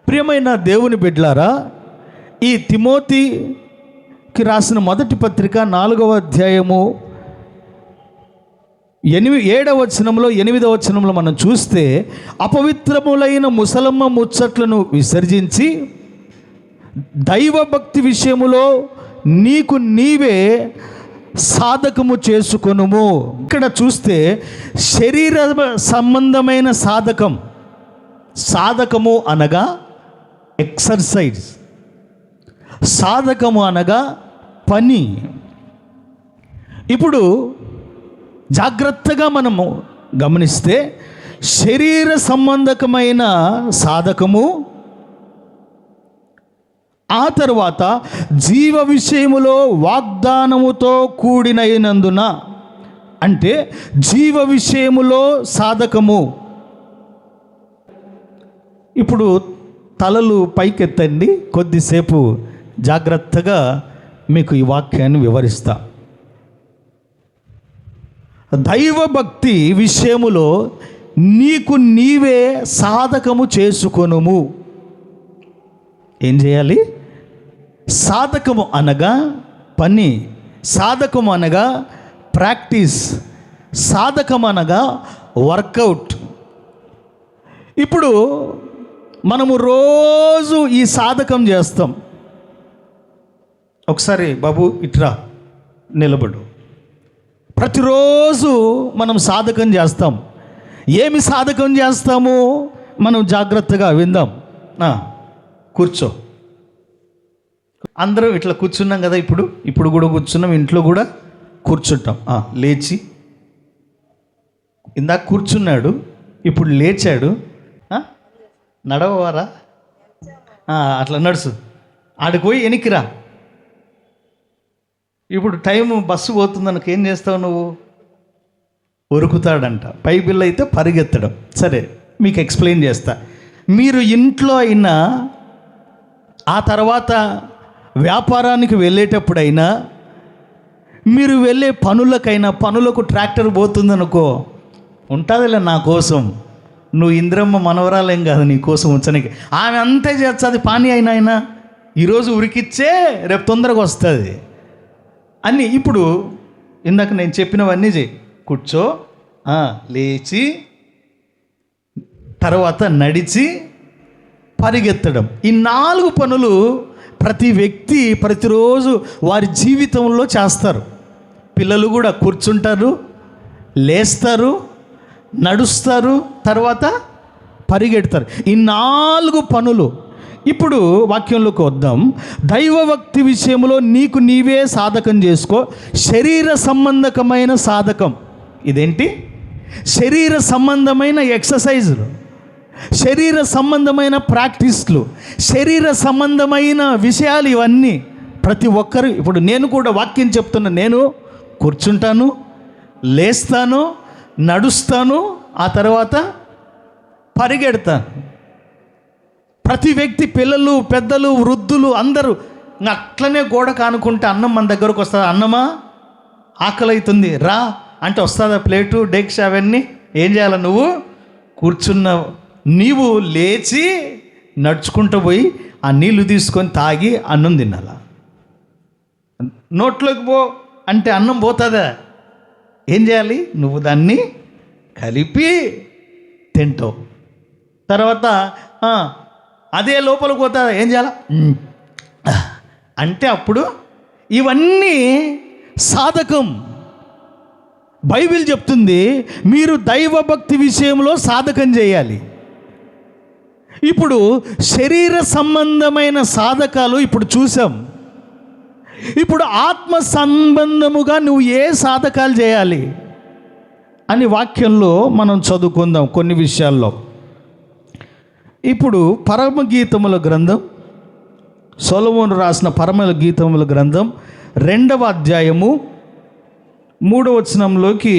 ప్రియమైన దేవుని బిడ్డలారా, ఈ తిమోతికి రాసిన మొదటి పత్రిక 4వ అధ్యాయము 7వ వచనంలో 8వ వచనంలో మనం చూస్తే, అపవిత్రములైన ముసలమ్మ ముచ్చట్లను విసర్జించి దైవభక్తి విషయములో నీకు నీవే సాధకము చేసుకొనుము. ఇక్కడ చూస్తే శరీర సంబంధమైన సాధకము అనగా ఎక్సర్సైజ్, సాధకము అనగా పని. ఇప్పుడు జాగ్రత్తగా మనము గమనిస్తే శరీర సంబంధకమైన సాధకము, ఆ తర్వాత జీవ విషయములో వాగ్దానముతో కూడినైనందున, అంటే జీవ విషయములో సాధకము. ఇప్పుడు తలలు పైకెత్తండి, కొద్దిసేపు జాగ్రత్తగా మీకు ఈ వాక్యాన్ని వివరిస్తా. దైవభక్తి విషయములో నీకు నీవే సాధకము చేసుకొనుము. ఏం చేయాలి? సాధకము అనగా పని, సాధకము అనగా ప్రాక్టీస్, సాధకం అనగా వర్కౌట్. ఇప్పుడు మనము రోజు ఈ సాధకం చేస్తాం. ఒకసారి బాబు ఇట్రా, నిలబడు. ప్రతిరోజు మనం సాధకం చేస్తాం. ఏమి సాధకం చేస్తాము మనం జాగ్రత్తగా విందాం. కూర్చో. అందరం ఇట్లా కూర్చున్నాం కదా, ఇప్పుడు కూడా కూర్చున్నాం, ఇంట్లో కూడా కూర్చుంటాం. లేచి, ఇందాక కూర్చున్నాడు, ఇప్పుడు లేచాడు. నడవవారా? అట్లా నడుసు, ఆడికి పోయి వెనక్కిరా. ఇప్పుడు టైము బస్సు పోతుందనుకో, ఏం చేస్తావు నువ్వు? ఉరుకుతాడంట. బైబిల్ అయితే పరిగెత్తడం. సరే, మీకు ఎక్స్ప్లెయిన్ చేస్తా. మీరు ఇంట్లో అయినా, ఆ తర్వాత వ్యాపారానికి వెళ్ళేటప్పుడైనా, మీరు వెళ్ళే పనులకు ట్రాక్టర్ పోతుందనుకో, ఉంటుందిలే నా కోసం, నువ్వు ఇంద్రమ్మ మనవరాలేం కాదు నీ కోసం ఉంచడానికి. ఆమె అంతే చేస్తుంది పానీ అయినా ఈరోజు ఉరికిచ్చే రేపు తొందరగా వస్తుంది అన్నీ. ఇప్పుడు ఇందాక నేను చెప్పినవన్నీ చేయి. కూర్చో, లేచి, తర్వాత నడిచి, పరిగెత్తడం. ఈ 4 పనులు ప్రతి వ్యక్తి ప్రతిరోజు వారి జీవితంలో చేస్తారు. పిల్లలు కూడా కూర్చుంటారు, లేస్తారు, నడుస్తారు, తర్వాత పరిగెడతారు. ఈ 4 పనులు. ఇప్పుడు వాక్యంలోకి వద్దాం. దైవభక్తి విషయంలో నీకు నీవే సాధకం చేసుకో. శరీర సంబంధకమైన సాధకం. ఇదేంటి? శరీర సంబంధమైన ఎక్సర్సైజులు, శరీర సంబంధమైన ప్రాక్టీస్లు, శరీర సంబంధమైన విషయాలు. ఇవన్నీ ప్రతి ఒక్కరు. ఇప్పుడు నేను కూడా వాక్యం చెప్తున్నా. నేను కూర్చుంటాను, లేస్తాను, నడుస్తాను, ఆ తర్వాత పరిగెడతాను. ప్రతి వ్యక్తి, పిల్లలు, పెద్దలు, వృద్ధులు అందరూ అట్లనే గోడ కానుకుంటే అన్నం మన దగ్గరకు వస్తుంది. అన్నమా, ఆకలి అవుతుంది రా అంటే వస్తుందా ప్లేటు, డెక్స్ అవన్నీ? ఏం చేయాలి? నువ్వు కూర్చున్నావు, నీవు లేచి నడుచుకుంటూ పోయి ఆ నీళ్లు తీసుకొని తాగి అన్నం తినాలా? నోట్లోకి పో అంటే అన్నం పోతుందా? ఏం చేయాలి? నువ్వు దాన్ని కలిపి తింటావు. తర్వాత అదే లోపలికి పోతా. ఏం చేయాలి అంటే అప్పుడు ఇవన్నీ సాధకం. బైబిల్ చెప్తుంది మీరు దైవభక్తి విషయంలో సాధకం చేయాలి. ఇప్పుడు శరీర సంబంధమైన సాధకాలు ఇప్పుడు చూసాం. ఇప్పుడు ఆత్మ సంబంధముగా నువ్వు ఏ సాధకాలు చేయాలి అని వాక్యంలో మనం చదువుకుందాం కొన్ని విషయాల్లో. ఇప్పుడు పరమగీతముల గ్రంథం, సొలొమోను రాసిన పరమగీతముల గ్రంథం 2వ అధ్యాయము 3వ వచనంలోకి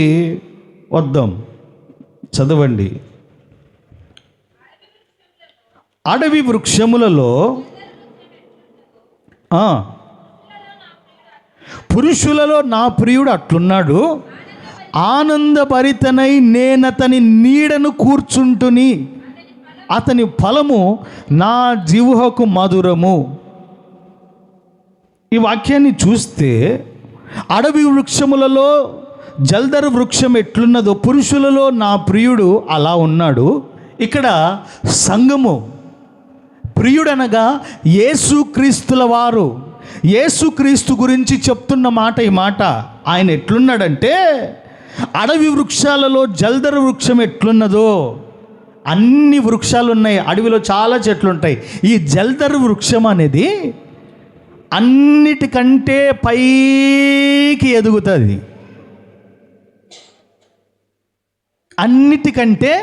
వద్దాం. చదవండి. అడవి వృక్షములలో పురుషులలో నా ప్రియుడు అట్లున్నాడు, ఆనందభరితనై నేనతని నీడను కూర్చుంటుని, అతని ఫలము నా జిహ్వకు మధురము. ఈ వాక్యాన్ని చూస్తే అడవి వృక్షములలో జల్దరు వృక్షం ఎట్లున్నదో పురుషులలో నా ప్రియుడు అలా ఉన్నాడు. ఇక్కడ సంఘము, ప్రియుడనగా యేసుక్రీస్తుల వారు. యేసుక్రీస్తు గురించి చెప్తున్న మాట ఈ మాట. ఆయన ఎట్లున్నాడంటే అడవి వృక్షాలలో జల్దరు వృక్షం ఎట్లున్నదో, అన్ని వృక్షాలు ఉన్నాయి, అడవిలో చాలా చెట్లు ఉంటాయి. ఈ జల్దరు వృక్షం అనేది అన్నిటికంటే పైకి ఎదుగుతుంది. అన్నిటికంటే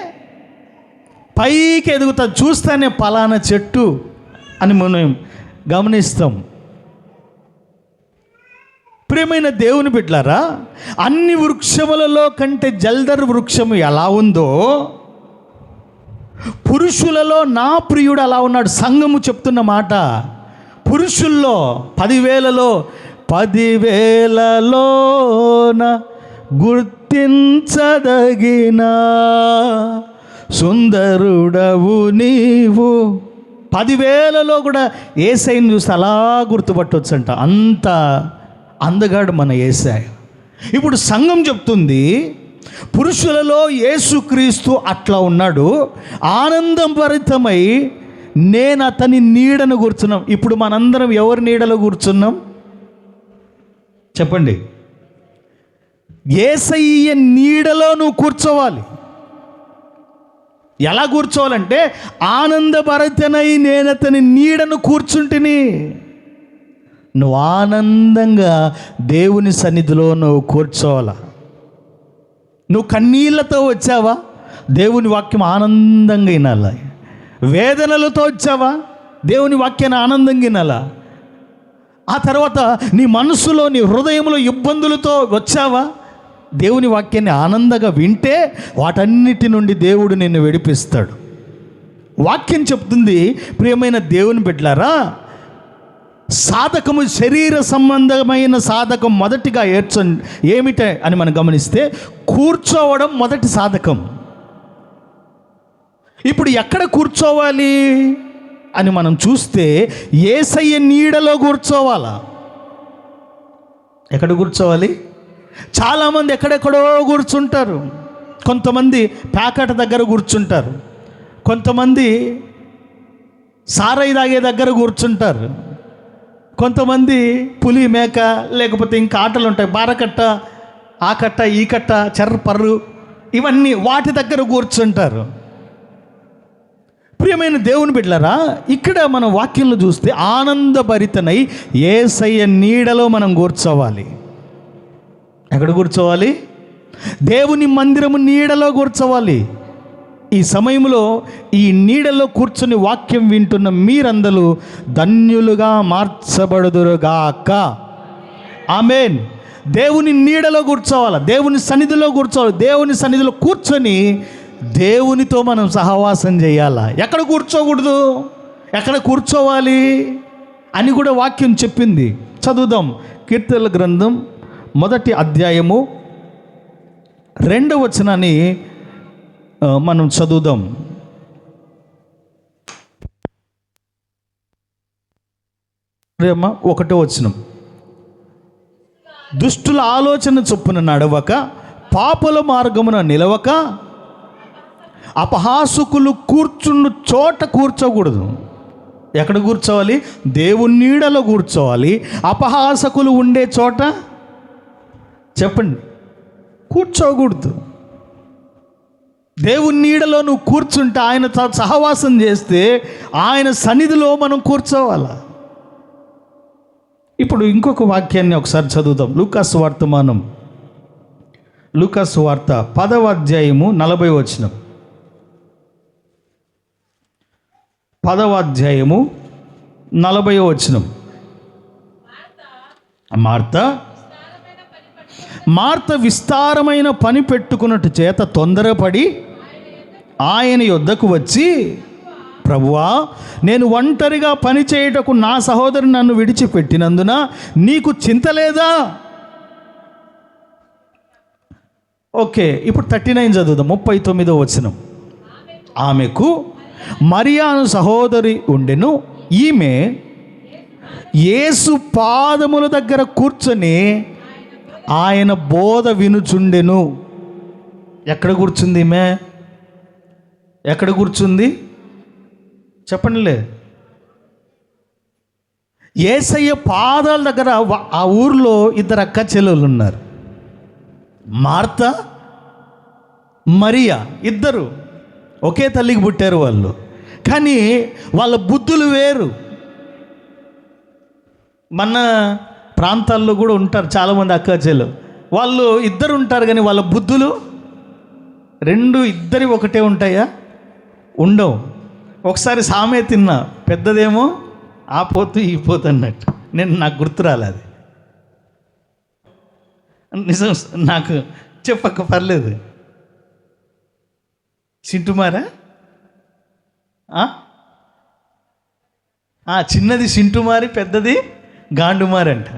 పైకి ఎదుగుతుంది. చూస్తేనే పలానా చెట్టు అని మనం గమనిస్తాం. ప్రియమైన దేవుని బిడ్డలారా, అన్ని వృక్షములలో కంటే జల్దరు వృక్షము ఎలా ఉందో పురుషులలో నా ప్రియుడు అలా ఉన్నాడు. సంఘము చెప్తున్న మాట. పురుషుల్లో 10,000లో 10,000లోన గుర్తించదగిన సుందరుడవు నీవు. 10,000లో కూడా యేసయ్యను చూస్తే అలా గుర్తుపట్టొచ్చంట. అంత అందగాడు మన యేసయ్య. ఇప్పుడు సంఘం చెప్తుంది పురుషులలో యేసుక్రీస్తు అట్లా ఉన్నాడు, ఆనందం భరితమై నేను అతని నీడను కూర్చున్నాం. ఇప్పుడు మనందరం ఎవరి నీడలో కూర్చున్నాం చెప్పండి? యేసయ్య నీడలో నువ్వు కూర్చోవాలి. ఎలా కూర్చోవాలంటే ఆనందభరితనై నేను అతని నీడను కూర్చుంటిని. నువ్వు ఆనందంగా దేవుని సన్నిధిలో నువ్వు కూర్చోవాలా. నువ్వు కన్నీళ్లతో వచ్చావా? దేవుని వాక్యం ఆనందంగా వినాలా. వేదనలతో వచ్చావా? దేవుని వాక్యాన్ని ఆనందంగా వినాలా. ఆ తర్వాత నీ మనసులో నీ హృదయంలో ఇబ్బందులతో వచ్చావా? దేవుని వాక్యాన్ని ఆనందంగా వింటే వాటన్నిటి నుండి దేవుడు నిన్ను విడిపిస్తాడు. వాక్యం చెప్తుంది ప్రియమైన దేవుని బిడ్డలారా, సాధకము శరీర సంబంధమైన సాధకం మొదటిగా ఏమిటే అని మనం గమనిస్తే కూర్చోవడం మొదటి సాధకం. ఇప్పుడు ఎక్కడ కూర్చోవాలి అని మనం చూస్తే యేసయ్య నీడలో కూర్చోవాలా. ఎక్కడ కూర్చోవాలి? చాలామంది ఎక్కడెక్కడో కూర్చుంటారు. కొంతమంది ప్యాకెట్ దగ్గర కూర్చుంటారు, కొంతమంది సారాయి తాగే దగ్గర కూర్చుంటారు, కొంతమంది పులి మేక లేకపోతే ఇంకా ఆటలు ఉంటాయి, బారకట్ట, ఆ కట్ట, ఈ కట్ట, చెర్రపర్రు, ఇవన్నీ వాటి దగ్గర కూర్చుంటారు. ప్రియమైన దేవుని బిడ్డలారా, ఇక్కడ మనం వాక్యంలో చూస్తే ఆనందభరితనై యేసయ్య నీడలో మనం కూర్చోవాలి. ఎక్కడ కూర్చోవాలి? దేవుని మందిరము నీడలో కూర్చోవాలి. ఈ సమయంలో ఈ నీడలో కూర్చొని వాక్యం వింటున్న మీరందరూ ధన్యులుగా మార్చబడుదురుగాక. ఆమేన్. దేవుని నీడలో కూర్చోవాలి, దేవుని సన్నిధిలో కూర్చోవాలి. దేవుని సన్నిధిలో కూర్చొని దేవునితో మనం సహవాసం చేయాలా. ఎక్కడ కూర్చోకూడదు, ఎక్కడ కూర్చోవాలి అని కూడా వాక్యం చెప్పింది. చదువుదాం. కీర్తనల గ్రంథం 1వ అధ్యాయము 2వ వచనాన్ని మనం చదువుదాం. ప్రేమ 1వ వచనం. దుష్టుల ఆలోచన చొప్పున నడవక, పాపుల మార్గమున నిలవక, అపహాసకులు కూర్చుండు చోట కూర్చోకూడదు. ఎక్కడ కూర్చోవాలి? దేవుని నీడలో కూర్చోవాలి. అపహాసకులు ఉండే చోట చెప్పండి, కూర్చోకూడదు. దేవుని నీడలో నువ్వు కూర్చుంటే, ఆయన సహవాసం చేస్తే ఆయన సన్నిధిలో మనం కూర్చోవాలా. ఇప్పుడు ఇంకొక వాక్యాన్ని ఒకసారి చదువుదాం. లూకాసు వర్తమానం, లూకాసు వార్త 10వ అధ్యాయము 40వ వచనం. 10వ అధ్యాయము 40వ వచనం. మార్త విస్తారమైన పని పెట్టుకున్నట్టు చేత తొందరపడి ఆయన యొద్దకు వచ్చి, ప్రభువా, నేను ఒంటరిగా పని చేయుటకు నా సహోదరుని నన్ను విడిచిపెట్టినందున నీకు చింత లేదా? ఓకే, ఇప్పుడు 39 చదువుదాం. 39వ వచనం. ఆమెకు మరియాను సహోదరి ఉండెను. ఈమె యేసు పాదముల దగ్గర కూర్చొని ఆయన బోధ వినుచుండెను. ఎక్కడ కూర్చుంది ఈమె? ఎక్కడ కూర్చుంది చెప్పండిలే. యేసయ్య పాదాల దగ్గర. ఆ ఊర్లో ఇద్దరు అక్క చెల్లెలు ఉన్నారు, మార్తా మరియా. ఇద్దరు ఒకే తల్లికి పుట్టారు వాళ్ళు, కానీ వాళ్ళ బుద్ధులు వేరు. మన ప్రాంతాల్లో కూడా ఉంటారు చాలామంది అక్క చెల్లెలు, వాళ్ళు ఇద్దరు ఉంటారు కానీ వాళ్ళ బుద్ధులు ఇద్దరి ఒకటే ఉంటాయా? ఉండవు. ఒకసారి సామె తిన్నా, పెద్దదేమో ఆ పోతు ఈ పోతు అన్నట్టు. నాకు గుర్తు రాలేదు, నిజం. నాకు చెప్పక పర్లేదు. సింటుమారా? చిన్నది సింటుమారి, పెద్దది గాండుమారి అంట.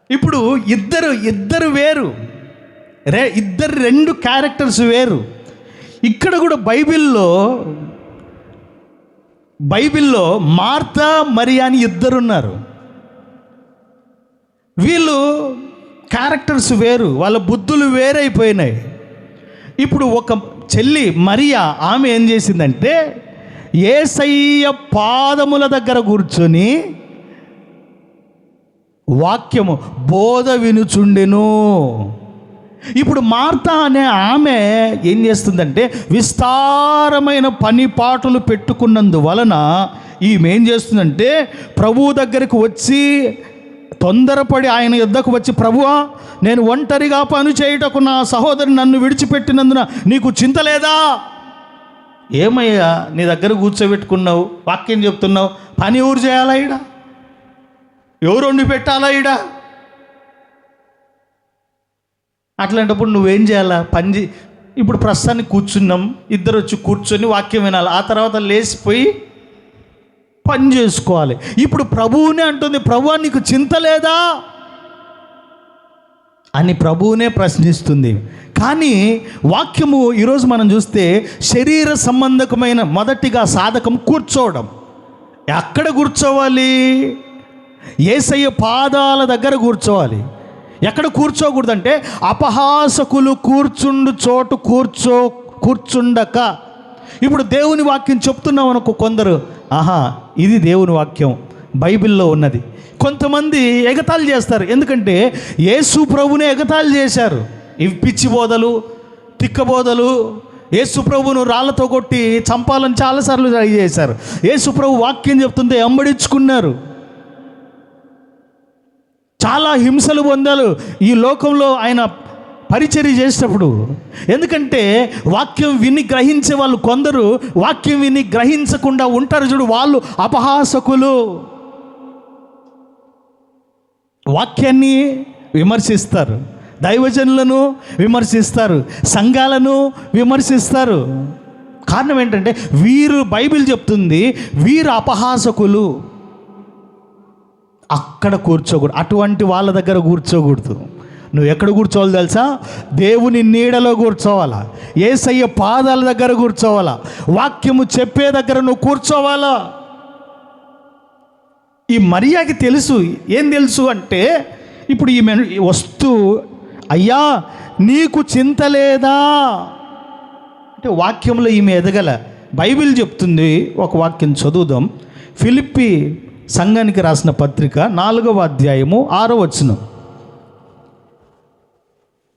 ఇప్పుడు ఇద్దరు వేరు, ఇద్దరు రెండు క్యారెక్టర్స్ వేరు. ఇక్కడ కూడా బైబిల్లో మార్తా మరియా అని ఇద్దరున్నారు. వీళ్ళు క్యారెక్టర్స్ వేరు, వాళ్ళ బుద్ధులు వేరైపోయినాయి. ఇప్పుడు ఒక చెల్లి మరియా, ఆమె ఏం చేసిందంటే యేసయ్య పాదముల దగ్గర కూర్చొని వాక్యము బోధ వినుచుండెను. ఇప్పుడు మార్తా అనే ఆమె ఏం చేస్తుందంటే విస్తారమైన పని పాటలు పెట్టుకున్నందువలన ఈమె ఏం చేస్తుందంటే ప్రభువు దగ్గరికి వచ్చి తొందరపడి ఆయన యుద్ధకు వచ్చి, ప్రభువా, నేను ఒంటరిగా పని చేయుటకు నా సహోదరి నన్ను విడిచిపెట్టినందున నీకు చింత లేదా? ఏమయ్యా, నీ దగ్గర కూర్చోబెట్టుకున్నావు, వాక్యం చెప్తున్నావు, పని ఎవరు చేయాలా? ఈడ ఎవరు వండి పెట్టాలా? ఈడ అట్లాంటప్పుడు నువ్వేం చేయాలా? ఇప్పుడు ప్రస్తుతానికి కూర్చున్నాం, ఇద్దరు వచ్చి కూర్చొని వాక్యం వినాలి, ఆ తర్వాత లేచిపోయి పని చేసుకోవాలి. ఇప్పుడు ప్రభువునే అంటుంది, ప్రభువా నీకు చింత లేదా అని ప్రభువునే ప్రశ్నిస్తుంది. కానీ వాక్యము ఈరోజు మనం చూస్తే శరీర సంబంధకమైన మొదటిగా సాధకం కూర్చోవడం. ఎక్కడ కూర్చోవాలి? యేసయ్య పాదాల దగ్గర కూర్చోవాలి. ఎక్కడ కూర్చోకూడదంటే అపహాసకులు కూర్చుండు చోటు కూర్చుండక. ఇప్పుడు దేవుని వాక్యం చెప్తున్నాం అనుకో, కొందరు ఇది దేవుని వాక్యం బైబిల్లో ఉన్నది. కొంతమంది ఎగతాళి చేస్తారు, ఎందుకంటే యేసు ప్రభునే ఎగతాళి చేశారు. ఇవి పిచ్చి బోధలు, తిక్క బోధలు. యేసు ప్రభును రాళ్లతో కొట్టి చంపాలని చాలాసార్లు ట్రై చేశారు. యేసు ప్రభు వాక్యం చెప్తుంటే వెంబడించుకున్నారు, చాలా హింసలు పొందారు ఈ లోకంలో ఆయన పరిచర్య చేసేటప్పుడు. ఎందుకంటే వాక్యం విని గ్రహించే వాళ్ళు కొందరు, వాక్యం విని గ్రహించకుండా ఉంటారు చూడు, వాళ్ళు అపహాసకులు. వాక్యాన్ని విమర్శిస్తారు, దైవజనులను విమర్శిస్తారు, సంఘాలను విమర్శిస్తారు. కారణం ఏంటంటే వీరు, బైబిల్ చెప్తుంది, వీరు అపహాసకులు. అక్కడ కూర్చోకూడదు, అటువంటి వాళ్ళ దగ్గర కూర్చోకూడదు. నువ్వు ఎక్కడ కూర్చోవాలి తెలుసా? దేవుని నీడలో కూర్చోవాలా, యేసయ్య పాదాల దగ్గర కూర్చోవాలా, వాక్యము చెప్పే దగ్గర నువ్వు కూర్చోవాలా. ఈ మరియాకి తెలుసు. ఏం తెలుసు అంటే, ఇప్పుడు ఈమె వస్తూ, అయ్యా నీకు చింత లేదా అంటే వాక్యంలో ఈమె ఎదగల. బైబిల్ చెప్తుంది, ఒక వాక్యం చదువుదాం. ఫిలిప్పీ సంఘానికి రాసిన పత్రిక 4వ అధ్యాయము 6వ వచనం.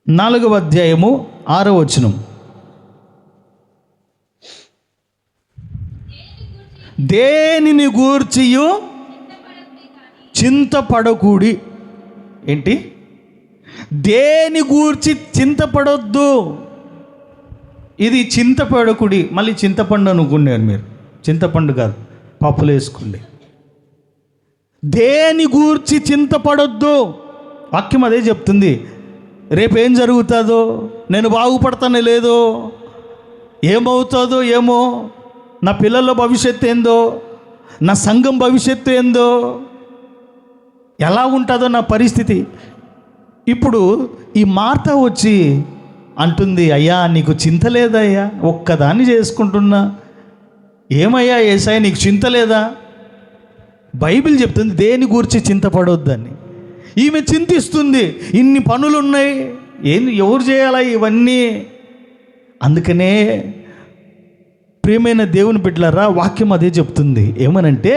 4వ అధ్యాయము 6వ వచనం. దేనిని గూర్చియు చింతపడకూడి. ఏంటి? దేని గూర్చి చింతపడొద్దు. ఇది చింతపడకుడి. మళ్ళీ చింతపండు అనుకున్నారు మీరు, చింతపండు కాదు, పప్పులు వేసుకోండి. దేని గూర్చి చింతపడొద్దు. వాక్యం అదే చెప్తుంది. రేపేం జరుగుతుందో, నేను బాగుపడతానే లేదో, ఏమవుతుందో ఏమో, నా పిల్లల భవిష్యత్తు ఏందో, నా సంఘం భవిష్యత్తు ఏందో, ఎలా ఉంటుందో నా పరిస్థితి. ఇప్పుడు ఈ మార్తా వచ్చి అంటుంది, అయ్యా నీకు చింత లేదయ్యా, ఒక్కదాన్ని చేసుకుంటున్నా, ఏమయ్యా యేసయ్య నీకు చింత లేదా? బైబిల్ చెప్తుంది దేని గురించి చింతపడొద్దని. ఈమె చింతిస్తుంది, ఇన్ని పనులు ఉన్నాయి, ఎవరు చేయాలా ఇవన్నీ? అందుకనే ప్రియమైన దేవుని బిడ్డలారా, వాక్యం అదే చెప్తుంది. ఏమనంటే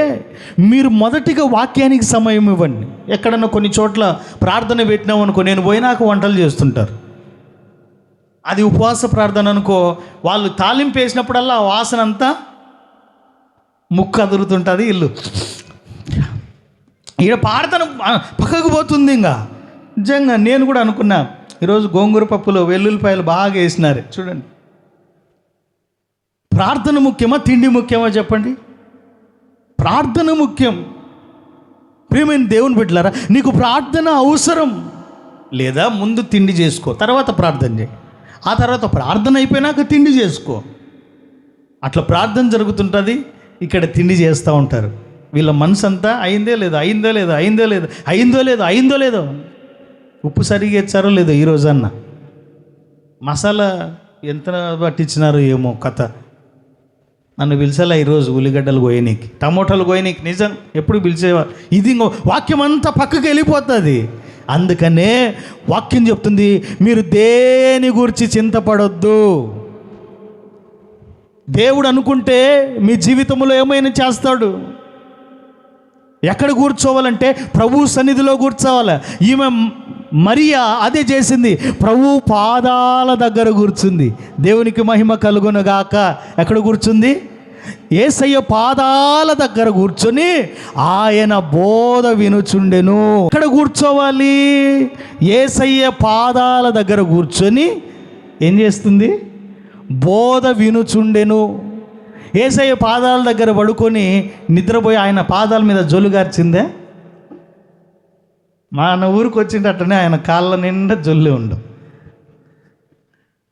మీరు మొదటిగా వాక్యానికి సమయం ఇవ్వండి. ఎక్కడన్నా కొన్ని చోట్ల ప్రార్థన పెట్టినాం అనుకో, నేను పోయినాక వంటలు చేస్తుంటారు. అది ఉపవాస ప్రార్థన అనుకో, వాళ్ళు తాలింపు వేసినప్పుడల్లా ఆ వాసన అంతా ముక్కు అదురుతుంటుంది, ఇల్లు ఈడ ప్రార్థన పక్కకు పోతుంది. ఇంకా నిజంగా నేను కూడా అనుకున్నా, ఈరోజు గోంగూర పప్పులో వెల్లుల్లిపాయలు బాగా వేసినారు చూడండి. ప్రార్థన ముఖ్యమా తిండి ముఖ్యమా చెప్పండి? ప్రార్థన ముఖ్యం. ప్రియమైన దేవుని బిడ్డలారా, నీకు ప్రార్థన అవసరం లేదా? ముందు తిండి చేసుకో, తర్వాత ప్రార్థన చేయి. ఆ తర్వాత ప్రార్థన అయిపోయినాక తిండి చేసుకో. అట్లా ప్రార్థన జరుగుతుంటుంది, ఇక్కడ తిండి చేస్తూ ఉంటారు. వీళ్ళ మనసు అంతా అయిందో లేదో, అయిందో లేదో, అయిందో లేదో, అయిందో లేదో, అయిందో లేదో. ఉప్పు సరిగా ఇచ్చారో లేదో ఈరోజన్నా, మసాలా ఎంత పట్టించినారో ఏమో కథ. నన్ను పిలిచేలా ఈరోజు ఉల్లిగడ్డలు కోయనీకి, టమోటాలు కోయనీకి. నిజం ఎప్పుడు పిలిచేవారు. ఇది వాక్యం అంతా పక్కకి వెళ్ళిపోతుంది. అందుకనే వాక్యం చెప్తుంది, మీరు దేని గురించి చింతపడొద్దు. దేవుడు అనుకుంటే మీ జీవితంలో ఏమైనా చేస్తాడు. ఎక్కడ కూర్చోవాలంటే ప్రభు సన్నిధిలో కూర్చోవాలి. ఈమె మరియా అదే చేసింది, ప్రభు పాదాల దగ్గర కూర్చుంది. దేవునికి మహిమ కలుగునుగాక. ఎక్కడ కూర్చుంది? యేసయ్య పాదాల దగ్గర కూర్చొని ఆయన బోధ వినుచుండెను. ఎక్కడ కూర్చోవాలి? యేసయ్య పాదాల దగ్గర కూర్చొని ఏం చేస్తుంది? బోధ వినుచుండెను. యేసయ్య పాదాల దగ్గర పడుకొని నిద్రపోయి ఆయన పాదాల మీద జొల్లుగార్చిందే. మన ఊరికి వచ్చిందటనే ఆయన కాళ్ళ నిండా జొల్లి ఉండు.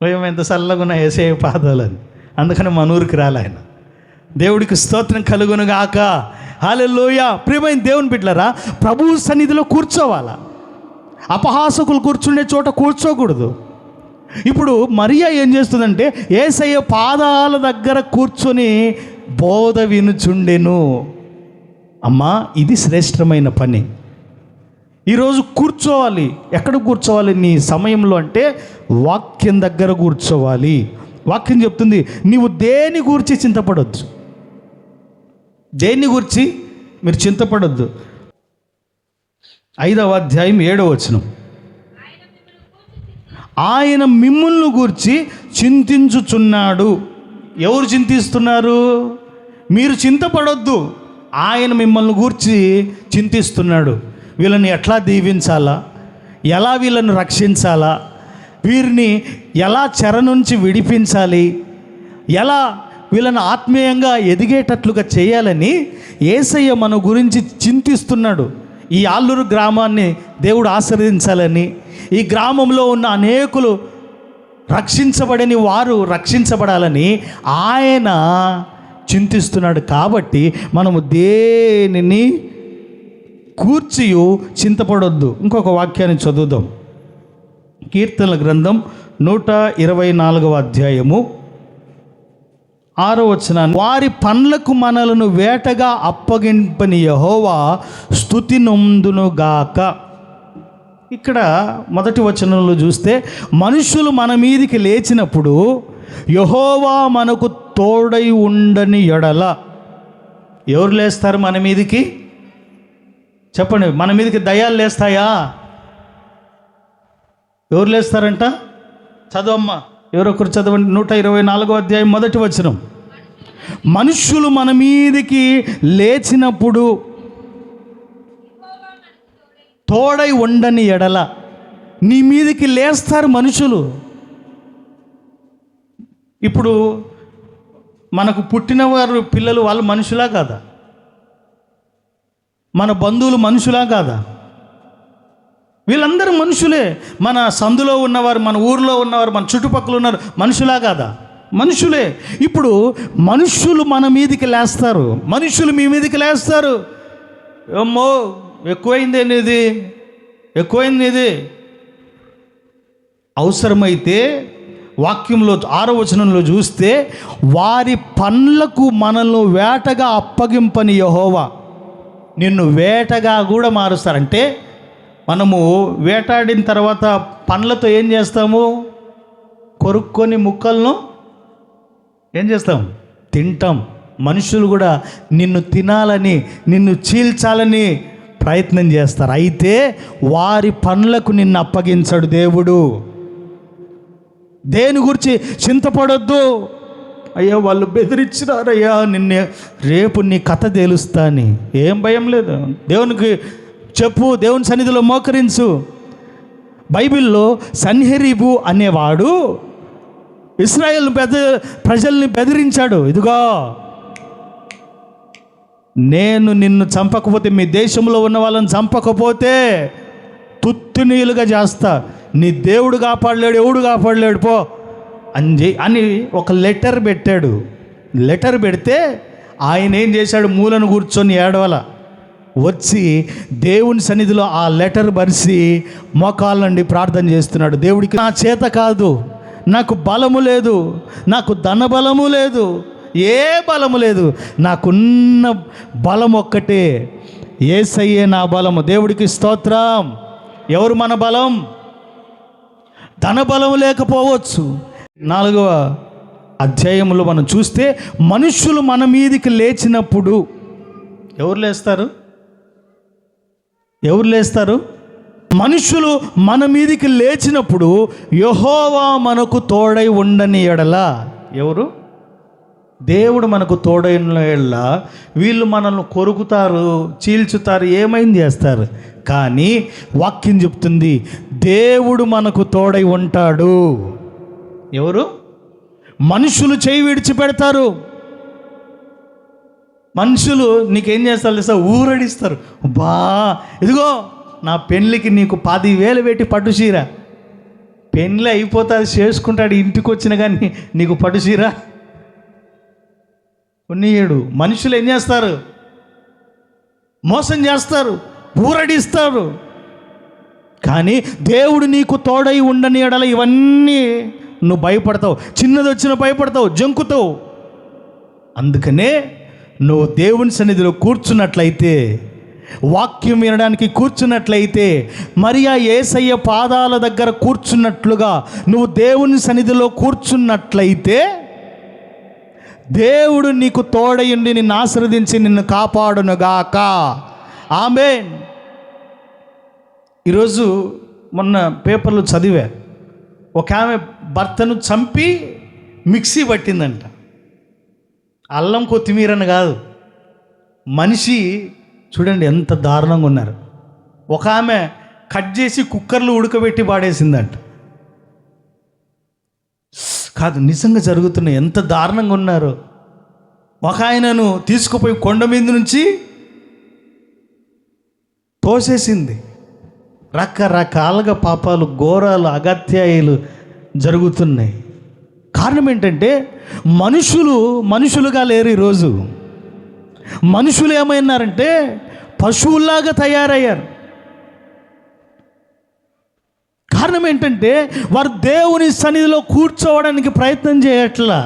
మేము ఎంత చల్లగున్న యేసయ్య పాదాలని. అందుకని మన ఊరికి రాలే ఆయన. దేవుడికి స్తోత్రం కలుగునుగాక. హల్లెలూయా. ప్రియమైన దేవుని బిడ్డలారా, ప్రభువు సన్నిధిలో కూర్చోవాలా. అపహాసకులు కూర్చుండే చోట కూర్చోకూడదు. ఇప్పుడు మరియా ఏం చేస్తుందంటే యేసయ్య పాదాల దగ్గర కూర్చొని బోధ వినుచుండెను. అమ్మా, ఇది శ్రేష్టమైన పని. ఈరోజు కూర్చోవాలి. ఎక్కడ కూర్చోవాలి నీ సమయంలో అంటే వాక్యం దగ్గర కూర్చోవాలి. వాక్యం చెప్తుంది, నీవు దేని గురించి చింతపడొద్దు. దేని గురించి మీరు చింతపడొద్దు. 5వ అధ్యాయం 7వ వచనం, ఆయన మిమ్ములను గూర్చి చింతించుచున్నాడు. ఎవరు చింతిస్తున్నారు? మీరు చింతపడొద్దు. ఆయన మిమ్మల్ని గూర్చి చింతిస్తున్నాడు. వీళ్ళని ఎట్లా దీవించాలా, ఎలా వీళ్ళను రక్షించాలా, వీరిని ఎలా చెర నుంచి విడిపించాలి, ఎలా వీళ్ళని ఆత్మీయంగా ఎదిగేటట్లుగా చేయాలని యేసయ్య మన గురించి చింతిస్తున్నాడు. ఈ ఆల్లూరు గ్రామాన్ని దేవుడు ఆశీర్వదించాలని, ఈ గ్రామంలో ఉన్న అనేకులు రక్షించబడని వారు రక్షించబడాలని ఆయన చింతిస్తున్నాడు. కాబట్టి మనము దేనిని కూర్చియు చింతపడొద్దు. ఇంకొక వాక్యాన్ని చదువుదాం. కీర్తనల గ్రంథం 124వ అధ్యాయము 6వ వచనాన్ని, వారి పనులకు మనలను వేటగా అప్పగింపని యెహోవా స్తుతి నొందునుగాక. ఇక్కడ మొదటి వచనంలో చూస్తే, మనుషులు మన మీదికి లేచినప్పుడు యెహోవా మనకు తోడై ఉండని ఎడల. ఎవరు లేస్తారు మన మీదికి? చెప్పండి. మన మీదకి దయ్యాలు లేస్తాయా? ఎవరు లేస్తారంట? చదవమ్మా, ఎవరొకరు చదవండి. 124వ అధ్యాయం మొదటి వచనం, మనుష్యులు మన మీదికి లేచినప్పుడు తోడై ఉండని ఎడల. నీ మీదికి లేస్తారు మనుషులు. ఇప్పుడు మనకు పుట్టిన వారు పిల్లలు వాళ్ళు మనుషులా కాదా? మన బంధువులు మనుషులా కాదా? వీళ్ళందరూ మనుషులే. మన సందులో ఉన్నవారు, మన ఊరిలో ఉన్నవారు, మన చుట్టుపక్కల ఉన్నారు మనుషులా కాదా? మనుషులే. ఇప్పుడు మనుషులు మన మీదికి లేస్తారు, మనుషులు మీ మీదికి లేస్తారు. ఏమో ఎక్కువైంది ఇది, ఎక్కువైంది ఇది. అవసరమైతే వాక్యంలో 6వ వచనంలో చూస్తే, వారి పనులకు మనల్ని వేటగా అప్పగింపని యెహోవా. నిన్ను వేటగా కూడా మారుస్తారంటే, మనము వేటాడిన తర్వాత పండ్లతో ఏం చేస్తాము? కొరుక్కొని ముక్కలను ఏం చేస్తాం? తింటాం. మనుషులు కూడా నిన్ను తినాలని, నిన్ను చీల్చాలని ప్రయత్నం చేస్తారు. అయితే వారి పనులకు నిన్ను అప్పగించడు దేవుడు. దేని గురించి చింతపడొద్దు. అయ్యా వాళ్ళు బెదిరించినారయ్యా నిన్నే, రేపు నీ కథ తేలుస్తా అని. ఏం భయం లేదు. దేవునికి చెప్పు, దేవుని సన్నిధిలో మోకరించు. బైబిల్లో సన్హెరీబు అనేవాడు ఇశ్రాయేల్ ప్రజల్ని బెదిరించాడు. ఇదిగో నేను నిన్ను చంపకపోతే, మీ దేశంలో ఉన్న వాళ్ళని చంపకపోతే తుత్తునీలుగా చేస్తా. నీ దేవుడు కాపాడలేడు, ఎవడు కాపాడలేడు పో అని ఒక లెటర్ పెట్టాడు. లెటర్ పెడితే ఆయన ఏం చేశాడు? మూలను కూర్చొని ఏడవల వచ్చి దేవుని సన్నిధిలో ఆ లెటర్ బరిసి మోకాళ్ళ నుండి ప్రార్థన చేస్తున్నాడు. దేవుడికి నా చేత కాదు, నాకు బలము లేదు, నాకు ధనబలము లేదు, ఏ బలము లేదు, నాకున్న బలం ఒక్కటే, యేసయ్యే నా బలము. దేవుడికి స్తోత్రం. ఎవరు మన బలం? ధనబలం లేకపోవచ్చు. 4వ అధ్యాయంలో మనం చూస్తే, మనుషులు మన మీదికి లేచినప్పుడు ఎవరు లేస్తారు? ఎవరు లేస్తారు? మనుషులు మన మీదికి లేచినప్పుడు యెహోవా మనకు తోడై ఉండని ఎడల. ఎవరు? దేవుడు మనకు తోడైన ఎడల వీళ్ళు మనల్ని కొరుకుతారు, చీల్చుతారు, ఏమైంది చేస్తారు. కానీ వాక్యం చెప్తుంది, దేవుడు మనకు తోడై ఉంటాడు. ఎవరు? మనుషులు చేయి విడిచిపెడతారు. మనుషులు నీకేం చేస్తారు తెలుసా? ఊరడిస్తారు. బా ఇదిగో నా పెళ్ళికి నీకు 10,000 పెట్టి పట్టు చీర. పెళ్ళి అయిపోతుంది, చేసుకుంటాడు, ఇంటికి వచ్చిన కానీ నీకు పట్టు చీర కొనియడు. మనుషులు ఏం చేస్తారు? మోసం చేస్తారు, ఊరడిస్తారు. కానీ దేవుడు నీకు తోడై ఉండని ఎడల ఇవన్నీ నువ్వు భయపడతావు. చిన్నది వచ్చినా భయపడతావు, జంకుతావు. అందుకనే నువ్వు దేవుని సన్నిధిలో కూర్చున్నట్లయితే, వాక్యం వినడానికి కూర్చున్నట్లయితే, మరియా యేసయ్య పాదాల దగ్గర కూర్చున్నట్లుగా నువ్వు దేవుని సన్నిధిలో కూర్చున్నట్లయితే, దేవుడు నీకు తోడయుండి నిన్ను ఆశీర్వదించి నిన్ను కాపాడునుగాక. ఆమేన్. ఈరోజు మొన్న పేపర్లు చదివా, ఒక ఆమె భర్తను చంపి మిక్సీ పట్టిందంట. అల్లం కొత్తిమీరని కాదు, మనిషి చూడండి ఎంత దారుణంగా ఉన్నారు. ఒక ఆమె కట్ చేసి కుక్కర్లు ఉడకబెట్టి పాడేసిందంట. కాదు, నిజంగా జరుగుతున్నాయి. ఎంత దారుణంగా ఉన్నారు. ఒక ఆయనను తీసుకుపోయి కొండ మీద నుంచి తోసేసింది. రకరకాలుగా పాపాలు, ఘోరాలు, అగత్యాయాలు జరుగుతున్నాయి. కారణం ఏంటంటే మనుషులుగా లేరు. ఈరోజు మనుషులు ఏమైనారంటే పశువుల్లాగా తయారయ్యారు. కారణం ఏంటంటే వారు దేవుని సన్నిధిలో కూర్చోవడానికి ప్రయత్నం చేయట్లా.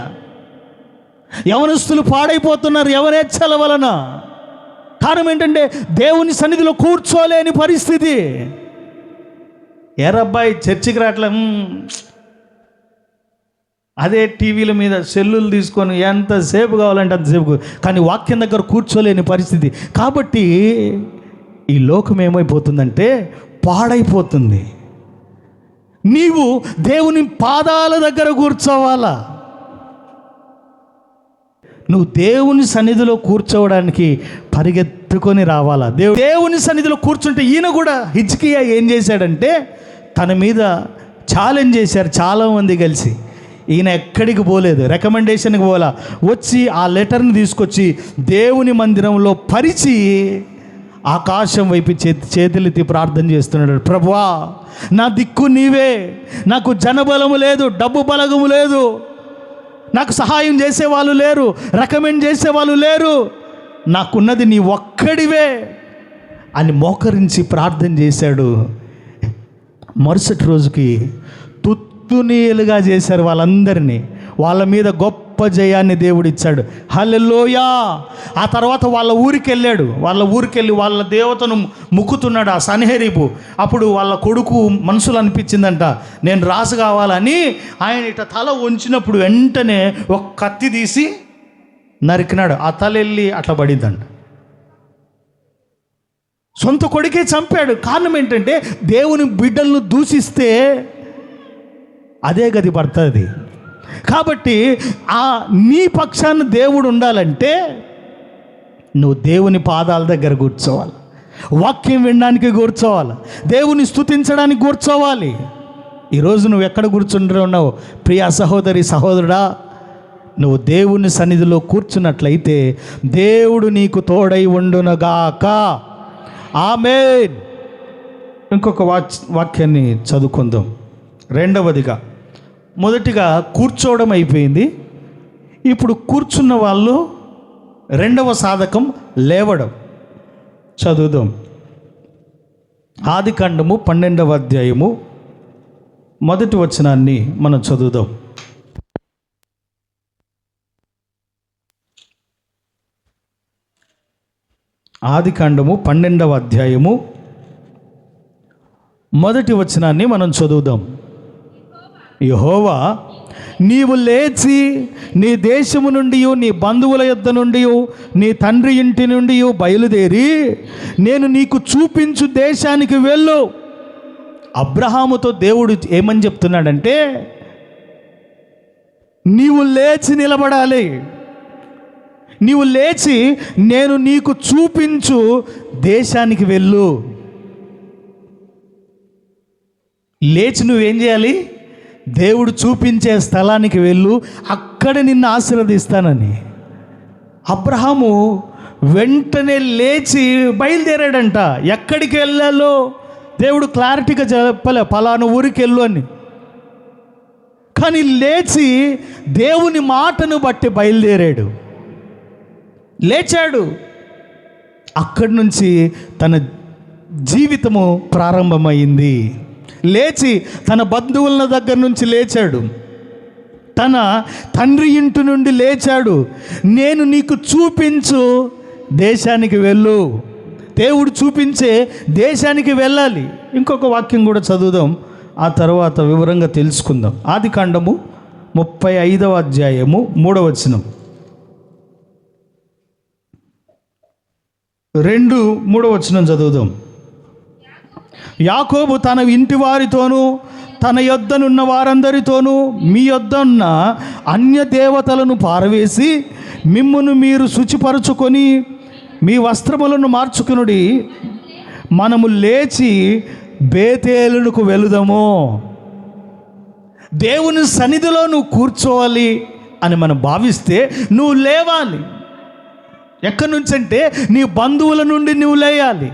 యవనస్తులు పాడైపోతున్నారు యవనేచ్ఛల వలన. కారణం ఏంటంటే దేవుని సన్నిధిలో కూర్చోలేని పరిస్థితి. ఎరబ్బాయి చర్చికి రావట్లే, అదే టీవీల మీద సెల్లులు తీసుకొని ఎంతసేపు కావాలంటే అంతసేపు, కానీ వాక్యం దగ్గర కూర్చోలేని పరిస్థితి. కాబట్టి ఈ లోకం ఏమైపోతుందంటే పాడైపోతుంది. నీవు దేవుని పాదాల దగ్గర కూర్చోవాలా. నువ్వు దేవుని సన్నిధిలో కూర్చోవడానికి పరిగెత్తుకొని రావాలా. దేవుని సన్నిధిలో కూర్చుంటే, ఈయన కూడా హిజ్కియా ఏం చేశాడంటే తన మీద ఛాలెంజ్ చేశారు చాలామంది కలిసి. ఈయన ఎక్కడికి పోలేదు, రికమెండేషన్కి పోలా. వచ్చి ఆ లెటర్ని తీసుకొచ్చి దేవుని మందిరంలో పరిచి ఆకాశం వైపు చేతులెత్తి ప్రార్థన చేస్తున్నాడు. ప్రభువా, నా దిక్కు నీవే, నాకు జనబలము లేదు, డబ్బు బలగము లేదు, నాకు సహాయం చేసేవాళ్ళు లేరు, రికమెండ్ చేసేవాళ్ళు లేరు, నాకున్నది నీ ఒక్కడివే అని మోకరించి ప్రార్థన చేశాడు. మరుసటి రోజుకి తునీలుగా చేశారు వాళ్ళందరినీ. వాళ్ళ మీద గొప్ప జయాన్ని దేవుడు ఇచ్చాడు. హల్లెలూయా. ఆ తర్వాత వాళ్ళ ఊరికి వెళ్ళాడు. వాళ్ళ ఊరికి వెళ్ళి వాళ్ళ దేవతను ముక్కుతున్నాడు ఆ సన్హెరీబు. అప్పుడు వాళ్ళ కొడుకు మనసులో అనిపించిందంట, నేను రాజు కావాలని. ఆయన ఇట తల వంచినప్పుడు వెంటనే ఒక కత్తి తీసి నరికినాడు. ఆ తల వెళ్ళి అట్లా పడిందంట. సొంత కొడుకే చంపాడు. కారణం ఏంటంటే దేవుని బిడ్డలను దూషిస్తే అదే గది పడుతుంది. కాబట్టి నీ పక్షాన దేవుడు ఉండాలంటే నువ్వు దేవుని పాదాల దగ్గర కూర్చోవాలి, వాక్యం వినడానికి కూర్చోవాలి, దేవుని స్తుతించడానికి కూర్చోవాలి. ఈరోజు నువ్వు ఎక్కడ కూర్చుంటున్నావు ప్రియా సహోదరి సహోదరుడా? నువ్వు దేవుని సన్నిధిలో కూర్చున్నట్లయితే దేవుడు నీకు తోడై ఉండునగాక. ఆమేన్. ఇంకొక వాక్యాన్ని చదువుకుందాం. రెండవదిగా, మొదటిగా కూర్చోవడం అయిపోయింది. ఇప్పుడు కూర్చున్న వాళ్ళు రెండవ సాధకం లేవడం. చదువుదాం. ఆదికాండము 12వ అధ్యాయము మొదటి వచనాన్ని మనం చదువుదాం. ఆదికాండము 12వ అధ్యాయము మొదటి వచనాన్ని మనం చదువుదాం. యెహోవా, నీవు లేచి నీ దేశము నుండి, నీ బంధువుల యొద్ద నుండి, నీ తండ్రి ఇంటి నుండి బయలుదేరి నేను నీకు చూపించు దేశానికి వెళ్ళు. అబ్రహాముతో దేవుడు ఏమని చెప్తున్నాడంటే, నీవు లేచి నిలబడాలి. నీవు లేచి నేను నీకు చూపించు దేశానికి వెళ్ళు. లేచి నువ్వేం చేయాలి? దేవుడు చూపించే స్థలానికి వెళ్ళు, అక్కడ నిన్ను ఆశీర్వదిస్తానని. అబ్రహాము వెంటనే లేచి బయలుదేరాడంట. ఎక్కడికి వెళ్ళాలో దేవుడు క్లారిటీగా చెప్పలే, పలానా ఊరికి వెళ్ళు అని. కానీ లేచి దేవుని మాటను బట్టి బయలుదేరాడు, లేచాడు. అక్కడి నుంచి తన జీవితము ప్రారంభమైంది. లేచి తన బంధువుల దగ్గర నుంచి లేచాడు, తన తండ్రి ఇంటి నుండి లేచాడు. నేను నీకు చూపించు దేశానికి వెళ్ళు. దేవుడు చూపించే దేశానికి వెళ్ళాలి. ఇంకొక వాక్యం కూడా చదువుదాం, ఆ తర్వాత వివరంగా తెలుసుకుందాం. ఆదికాండము 35వ అధ్యాయము 3వ వచనం. 2:3 వచనం చదువుదాం. యాకోబు తన ఇంటి వారితోనూ తన యొద్దనున్న వారందరితోనూ మీ యొద్ద ఉన్న అన్య దేవతలను పారవేసి మిమ్మును మీరు శుచిపరచుకొని మీ వస్త్రములను మార్చుకునుడి. మనము లేచి బేతేలునకు వెళుదాము. దేవుని సన్నిధిలో నువ్వు కూర్చోవాలి అని మనం భావిస్తే నువ్వు లేవాలి. ఎక్కడి నుంచి అంటే నీ బంధువుల నుండి నువ్వు లేయాలి,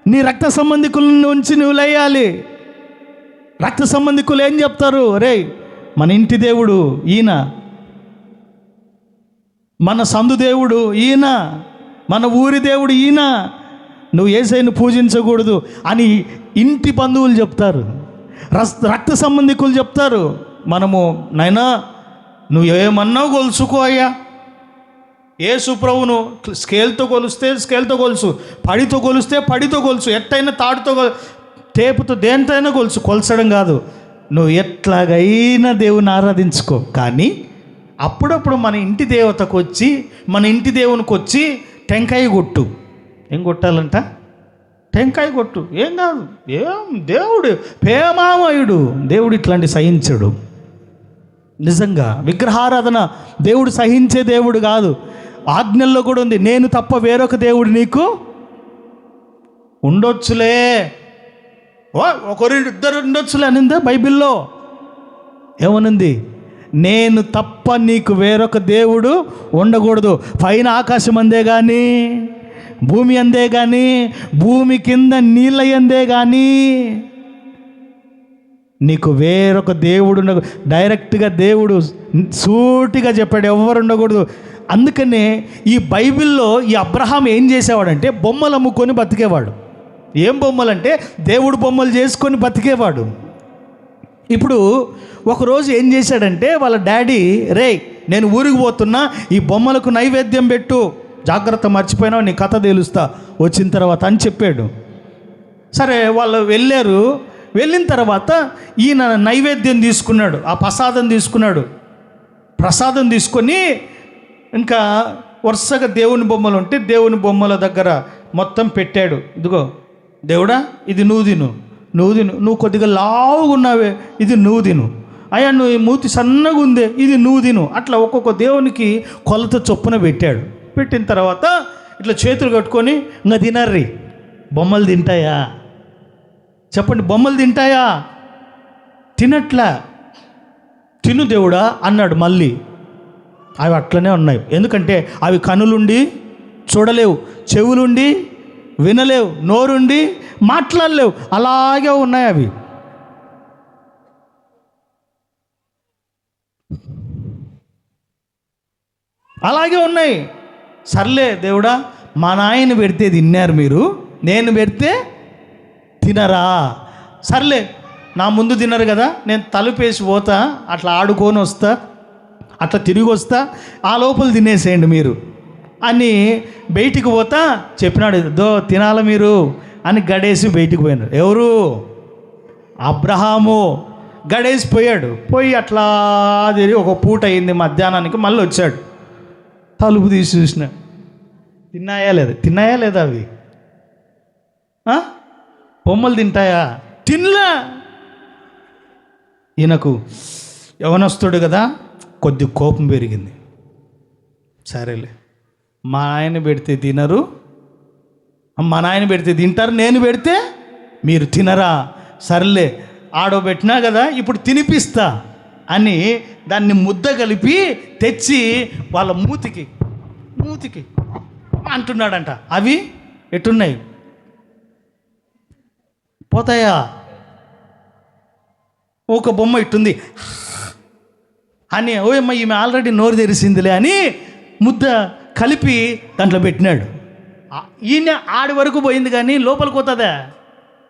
నీ రక్త సంబంధికుల నుంచి నువ్వు లేయాలి. రక్త సంబంధికులు ఏం చెప్తారు? రే, మన ఇంటి దేవుడు ఈయన, మన సందు దేవుడు ఈయన, మన ఊరి దేవుడు ఈయన, నువ్వు యేసయ్యను పూజించకూడదు అని ఇంటి బంధువులు చెప్తారు, రక్త సంబంధికులు చెప్తారు. మనము నైనా నువ్వు ఏమన్నావు కొలుసుకో అయ్యా, యేసు ప్రభువును స్కేల్తో కొలిస్తే స్కేల్తో కొలుసు, పడితో కొలిస్తే పడితో కొలుసు, ఎట్టయినా తాడుతో టేపుతో దేంతైనా కొలచడం కాదు. నువ్వు ఎట్లాగైనా దేవుని ఆరాధించుకో. కానీ అప్పుడప్పుడు మన ఇంటి దేవతకు వచ్చి, మన ఇంటి దేవునికి వచ్చి టెంకాయ కొట్టు. ఏం కొట్టాలంట? టెంకాయ కొట్టు. ఏం కాదు, ఏం దేవుడు ప్రేమామయుడు. దేవుడు ఇట్లాంటి సహించడు. నిజంగా విగ్రహారాధన దేవుడు సహించే దేవుడు కాదు. ఆజ్ఞల్లో కూడా ఉంది, నేను తప్ప వేరొక దేవుడు నీకు ఉండొచ్చులే, ఒకరు ఇద్దరు ఉండొచ్చులే అనిందా బైబిల్లో? ఏమనుంది? నేను తప్ప నీకు వేరొక దేవుడు ఉండకూడదు. పైన ఆకాశం అందే కానీ, భూమి అందే కానీ, భూమి కింద నీళ్ళ అందే కానీ నీకు వేరొక దేవుడు డైరెక్ట్గా దేవుడు సూటిగా చెప్పాడు, ఎవరు ఉండకూడదు. అందుకనే ఈ బైబిల్లో ఈ అబ్రహాం ఏం చేసేవాడంటే బొమ్మలు అమ్ముకొని బతికేవాడు. ఏం బొమ్మలంటే దేవుడు బొమ్మలు చేసుకొని బతికేవాడు. ఇప్పుడు ఒకరోజు ఏం చేశాడంటే వాళ్ళ డాడీ, రే నేను ఊరికి పోతున్నా, ఈ బొమ్మలకు నైవేద్యం పెట్టు, జాగ్రత్త మర్చిపోయినావు, నీ కథ తెలుస్తా వచ్చిన తర్వాత అని చెప్పాడు. సరే వాళ్ళు వెళ్ళారు. వెళ్ళిన తర్వాత ఈయన నైవేద్యం తీసుకున్నాడు, ఆ ప్రసాదం తీసుకొని ఇంకా వరుసగా దేవుని బొమ్మలు ఉంటే దేవుని బొమ్మల దగ్గర మొత్తం పెట్టాడు. ఇదిగో దేవుడా, ఇది నువ్వు తిను, నువ్వు కొద్దిగా లావుగా ఉన్నావే, ఇది నువ్వు తిను, అయ్యా నువ్వు మూతి సన్నగా ఉందే, ఇది నువ్వు తిను. అట్లా ఒక్కొక్క దేవునికి కొలత చొప్పున పెట్టాడు. పెట్టిన తర్వాత ఇట్లా చేతులు కట్టుకొని ఇంకా తినర్రి. బొమ్మలు తింటాయా చెప్పండి? బొమ్మలు తింటాయా? తినట్లా. తిను దేవుడా అన్నాడు మళ్ళీ. అవి అట్లనే ఉన్నాయి. ఎందుకంటే అవి కనులుండి చూడలేవు, చెవులుండి వినలేవు, నోరుండి మాట్లాడలేవు, అలాగే ఉన్నాయి అవి. అలాగే ఉన్నాయి. సర్లే దేవుడా, మా నాయన పెడితే తిన్నారు మీరు, నేను పెడితే తినరా? సర్లే, నా ముందు తినరు కదా, నేను తలుపేసి పోతా, అట్లా ఆడుకొని వస్తా, అట్లా తిరిగి వస్తా, ఆ లోపల తినేసేయండి మీరు అని బయటికి పోతా చెప్పినాడు. తినాల మీరు అని గడేసి బయటికి పోయినాడు. ఎవరు? అబ్రహాము. గడేసి పోయాడు. పోయి అట్లా తిరిగి ఒక పూట అయింది, మధ్యాహ్నానికి మళ్ళీ వచ్చాడు. తలుపు తీసి చూసిన, తిన్నాయా లేదా అవి? బొమ్మలు తింటాయా? తినలా. ఈయనకు యవనస్తుడు కదా, కొద్ది కోపం పెరిగింది. సరేలే, మా నాయన పెడితే తినరు, మా నాయన పెడితే తింటారు, నేను పెడితే మీరు తినరా? సర్లే, ఆడోబెట్టినా కదా, ఇప్పుడు తినిపిస్తా అని దాన్ని ముద్ద కలిపి తెచ్చి వాళ్ళ మూతికి అంటున్నాడంట. అవి ఎట్టున్నాయి? పోతాయా? ఒక బొమ్మ ఇట్టుంది అని, ఓయమ్మ ఈమె ఆల్రెడీ నోరు తెరిసిందిలే అని ముద్ద కలిపి దాంట్లో పెట్టినాడు. ఈయన ఆడి వరకు పోయింది కానీ లోపలికి పోతుందా?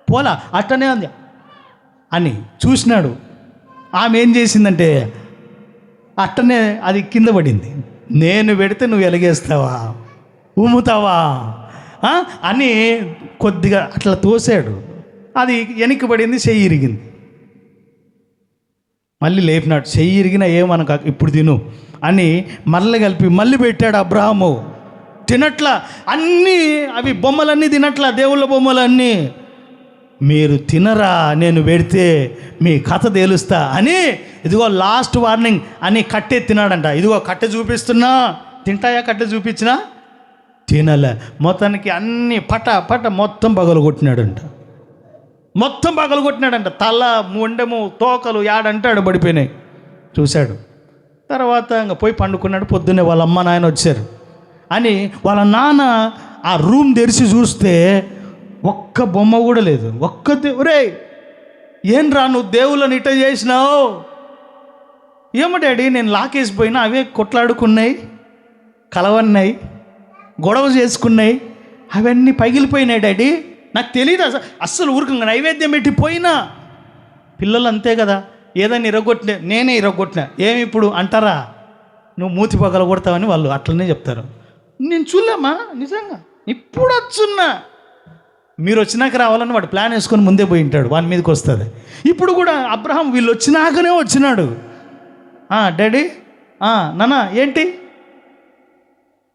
పోలా, అట్టనే ఉంది అని చూసినాడు. ఆమె ఏం చేసిందంటే అట్టనే అది కింద పడింది. నేను పెడితే నువ్వు ఎలగేస్తావా, ఉమ్ముతావా అని కొద్దిగా అట్లా తోసాడు. అది వెనక్కి పడింది, చెయ్యి ఇరిగింది. మళ్ళీ లేపినాడు. చెయ్యి ఇరిగినా ఏమనక ఇప్పుడు తిను అని మళ్ళీ కలిపి మళ్ళీ పెట్టాడు. అబ్రహాము తినట్లా, అన్నీ అవి బొమ్మలన్నీ తినట్లా, దేవుళ్ళ బొమ్మలన్నీ. మీరు తినరా, నేను పెడితే మీ కథ తేలుస్తా అని, ఇదిగో లాస్ట్ వార్నింగ్ అని కట్టె తినాడంట. ఇదిగో కట్టె చూపిస్తున్నా, తింటాయా? కట్టె చూపించినా తినలే. మొత్తానికి అన్నీ పట మొత్తం పగలగొట్టినాడంట. తల, ముండెము, తోకలు యాడంటాడు పడిపోయినాయి. చూశాడు. తర్వాత ఇంకా పోయి పండుకున్నాడు. పొద్దున్నే వాళ్ళ అమ్మ నాయన వచ్చారు అని వాళ్ళ నాన్న ఆ రూమ్ తెరిచి చూస్తే ఒక్క బొమ్మ కూడా లేదు. ఒరే ఏం రా నువ్వు దేవుళ్ళని ఇట్ట చేసినావు? ఏమో డాడీ, నేను లాకేసిపోయినా అవే కొట్లాడుకున్నాయి, కలవన్నాయి, గొడవ చేసుకున్నాయి, అవన్నీ పగిలిపోయినాయి డాడీ. నాకు తెలియదు అస్సలు ఊరికి నైవేద్యం పెట్టి పోయినా. పిల్లలు అంతే కదా, ఏదైనా ఇరగొట్టినా, నేనే ఇరగొట్టినా ఏమి ఇప్పుడు అంటారా? నువ్వు మూతి పగల కొడతావని వాళ్ళు అట్లనే చెప్తారు. నేను చూడలేమ్మా, నిజంగా ఇప్పుడు వచ్చున్నా. మీరు వచ్చినాక రావాలని వాడు ప్లాన్ వేసుకొని ముందే పోయి ఉంటాడు, వాని మీదకి వస్తుంది. ఇప్పుడు కూడా అబ్రహాం వీళ్ళు వచ్చినాకనే వచ్చినాడు. డాడీ, నాన్న ఏంటి?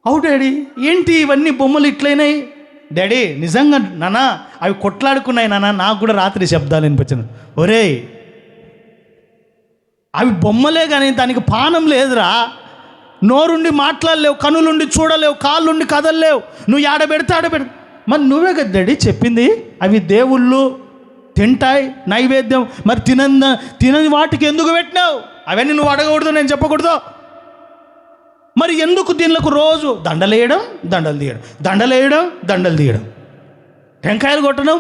అవు డాడీ, ఏంటి ఇవన్నీ బొమ్మలు ఇట్లయినాయి? డాడీ నిజంగా నాన్న అవి కొట్లాడుకున్నాయి నాన్న, నాకు కూడా రాత్రి శబ్దాలు వినిపించాను. ఒరేయ్ అవి బొమ్మలే కానీ దానికి పానం లేదురా. నోరుండి మాట్లాడలేవు, కనులుండి చూడలేవు, కాళ్ళుండి కదలలేవు, నువ్వు ఆడబెడతా. మరి నువ్వే కదా డాడీ చెప్పింది అవి దేవుళ్ళు తింటాయి నైవేద్యం, మరి తినని వాటికి ఎందుకు పెట్టినావు? అవన్నీ నువ్వు అడగకూడదు, నేను చెప్పకూడదు. మరి ఎందుకు దీనిలకు రోజు దండలేయడం, దండలు తీయడం, టెంకాయలు కొట్టడం,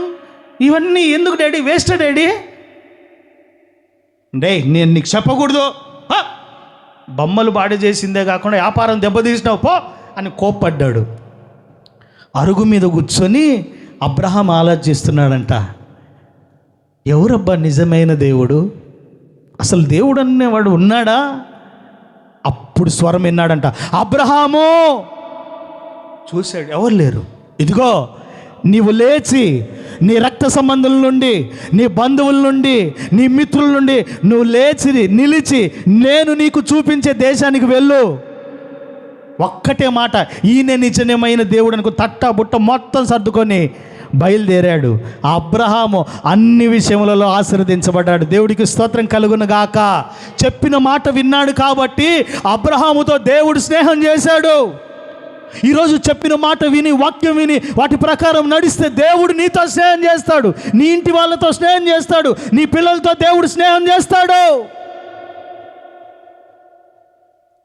ఇవన్నీ ఎందుకు డాడీ? Waste daddy. నేను నీకు చెప్పకూడదు. బొమ్మలు బాడి చేసిందే కాకుండా వ్యాపారం దెబ్బతీసినావు పో అని కోప్పడ్డాడు. అరుగు మీద కూర్చొని అబ్రహాం ఆలోచిస్తున్నాడంట, ఎవరబ్బా నిజమైన దేవుడు? అసలు దేవుడు అనేవాడు ఉన్నాడా? అప్పుడు స్వరం విన్నాడంట, అబ్రహాము. చూశాడు, ఎవరు లేరు. ఇదిగో నీవు లేచి నీ రక్త సంబంధుల నుండి, నీ బంధువుల నుండి, నీ మిత్రుల నుండి నువ్వు లేచి నిలిచి నేను నీకు చూపించే దేశానికి వెళ్ళు. ఒక్కటే మాట, ఈయన నిజమైన దేవుడు అనుకో, తట్ట బుట్ట మొత్తం సర్దుకొని బయలుదేరాడు. ఆ అబ్రహాము అన్ని విషయములలో ఆశీర్వదించబడ్డాడు. దేవుడికి స్తోత్రం కలుగును గాక. చెప్పిన మాట విన్నాడు కాబట్టి అబ్రహాముతో దేవుడు స్నేహం చేశాడు. ఈరోజు చెప్పిన మాట విని, వాక్యం విని వాటి ప్రకారం నడిస్తే దేవుడు నీతో స్నేహం చేస్తాడు, నీ ఇంటి వాళ్ళతో స్నేహం చేస్తాడు, నీ పిల్లలతో దేవుడు స్నేహం చేస్తాడు.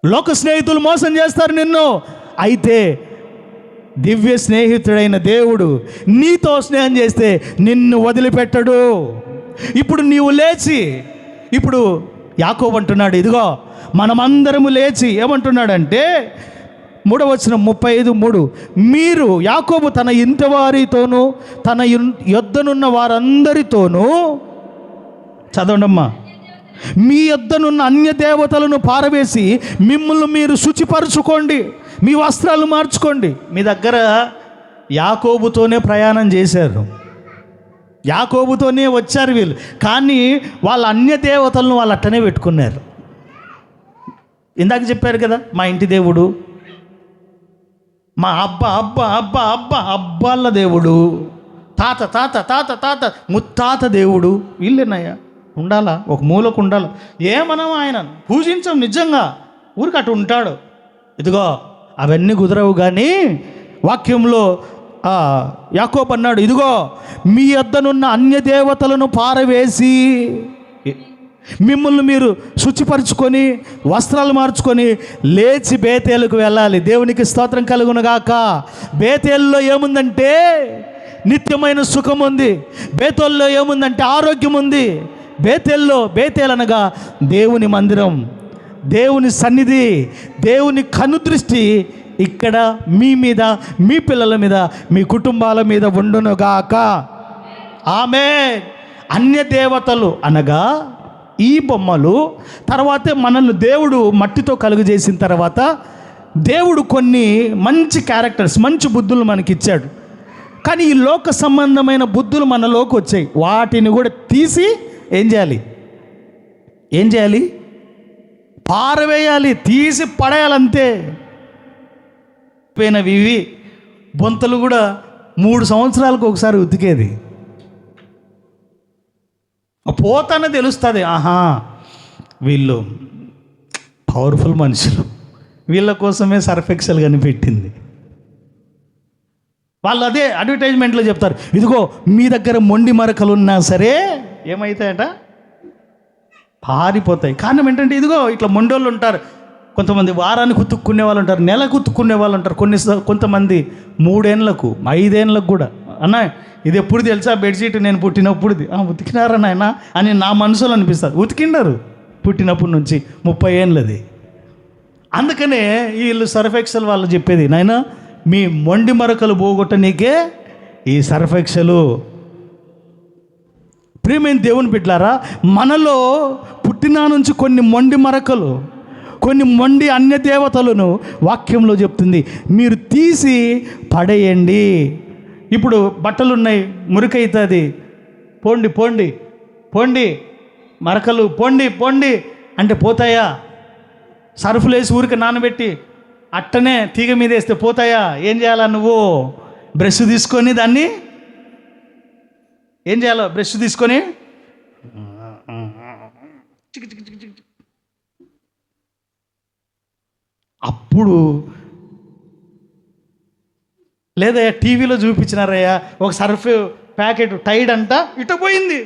లోక స్నేహితులు మోసం చేస్తారు నిన్ను, అయితే దివ్య స్నేహితుడైన దేవుడు నీతో స్నేహం చేస్తే నిన్ను వదిలిపెట్టడు. ఇప్పుడు నీవు లేచి, ఇప్పుడు యాకోబు అంటున్నాడు, ఇదిగో మనమందరము లేచి ఏమంటున్నాడంటే 3వ వచనం 35:3, మీరు యాకోబు తన ఇంటి వారితోనూ తన యొద్దనున్న వారందరితోనూ, చదవండమ్మా, మీ యొద్దనున్న అన్య దేవతలను పారవేసి మిమ్మల్ని మీరు శుచిపరచుకోండి, మీ వస్త్రాలు మార్చుకోండి. మీ దగ్గర యాకోబుతోనే ప్రయాణం చేశారు, యాకోబుతోనే వచ్చారు వీళ్ళు, కానీ వాళ్ళ అన్య దేవతలను వాళ్ళు అట్టనే పెట్టుకున్నారు. ఇందాక చెప్పారు కదా, మా ఇంటి దేవుడు, మా అబ్బాళ్ళ దేవుడు, తాత తాత తాత తాత ముత్తాత దేవుడు, వీళ్ళేనయ్యా. ఉండాలా, ఒక మూలకు ఉండాలి. ఏమనం ఆయన పూజించం, నిజంగా ఊరికి అటు ఉంటాడు. ఇదిగో అవన్నీ కుదరవు. కానీ వాక్యంలో యాకోబు అన్నాడు, ఇదిగో మీ యొద్దనున్న అన్య దేవతలను పారవేసి మిమ్మల్ని మీరు శుచిపరుచుకొని వస్త్రాలు మార్చుకొని లేచి బేతేలుకు వెళ్ళాలి. దేవునికి స్తోత్రం కలుగునుగాక. బేతేలులో ఏముందంటే నిత్యమైన సుఖం ఉంది, బేతేల్లో ఏముందంటే ఆరోగ్యం ఉంది. బేతేలు అనగా దేవుని మందిరం, దేవుని సన్నిధి, దేవుని కనుదృష్టి ఇక్కడ మీ మీద, మీ పిల్లల మీద, మీ కుటుంబాల మీద ఉండునుగాక. ఆమేన్. అన్య దేవతలు అనగా ఈ బొమ్మలు. తర్వాతే మనల్ని దేవుడు మట్టితో కలుగు చేసిన తర్వాత దేవుడు కొన్ని మంచి క్యారెక్టర్స్, మంచి బుద్ధులు మనకిచ్చాడు. కానీ ఈ లోక సంబంధమైన బుద్ధులు మనలోకి వచ్చాయి. వాటిని కూడా తీసి ఏం చేయాలి? పారవేయాలి, తీసి పడేయాలంతే. పోయినవి ఇవి బొంతలు కూడా 3 సంవత్సరాలకు ఒకసారి ఉతికేది. పోతానే తెలుస్తుంది, ఆహా వీళ్ళు పవర్ఫుల్ మనుషులు, వీళ్ళ కోసమే సర్ఫ్ ఎక్సెల్ కనిపెట్టింది. వాళ్ళు అదే అడ్వర్టైజ్మెంట్లో చెప్తారు, ఇదిగో మీ దగ్గర మొండి మరకలు ఉన్నా సరే ఏమవుతాయట, పారిపోతాయి. కారణం ఏంటంటే ఇదిగో ఇట్లా మొండోళ్ళు ఉంటారు. కొంతమంది వారానికి ఉతుక్కునే వాళ్ళు ఉంటారు, నెలకు ఉతుక్కునే వాళ్ళు ఉంటారు, కొంతమంది 3 ఏళ్ళకు 5 ఏళ్ళకు కూడా. అన్న ఇది ఎప్పుడు తెలుసా, బెడ్షీట్ నేను పుట్టినప్పుడుది. ఉతికినారా నాయన అని నా మనసులో అనిపిస్తుంది. ఉతికిండారు పుట్టినప్పటి నుంచి 30 ఏళ్ళది. అందుకనే వీళ్ళు సర్ఫ్ ఎక్సెల్ వాళ్ళు చెప్పేది, నాయన మీ మొండి మరకలు పోగొట్టనీకే ఈ సర్ఫ్ ఎక్సెలు. ప్రియమైన దేవుని బిడ్డలారా, మనలో పుట్టిన నుంచి కొన్ని మొండి మరకలు, కొన్ని మొండి అన్య దేవతలను వాక్యంలో చెప్తుంది మీరు తీసి పడేయండి. ఇప్పుడు బట్టలు ఉన్నాయి, మురికైతుంది, పోండి పోండి పోండి మరకలు పోండి పోండి అంటే పోతాయా? సర్ఫులు వేసి ఊరికి నానబెట్టి అట్టనే తీగ మీద వేస్తే పోతాయా? ఏం చేయాలా? నువ్వు బ్రష్ తీసుకొని దాన్ని ఏం చేయాలో, బ్రష్ తీసుకొని అప్పుడు లేదా టీవీలో చూపించినారయ్యా ఒక సర్ఫ్ ప్యాకెట్ టైడ్ అంట ఇటు పోయింది,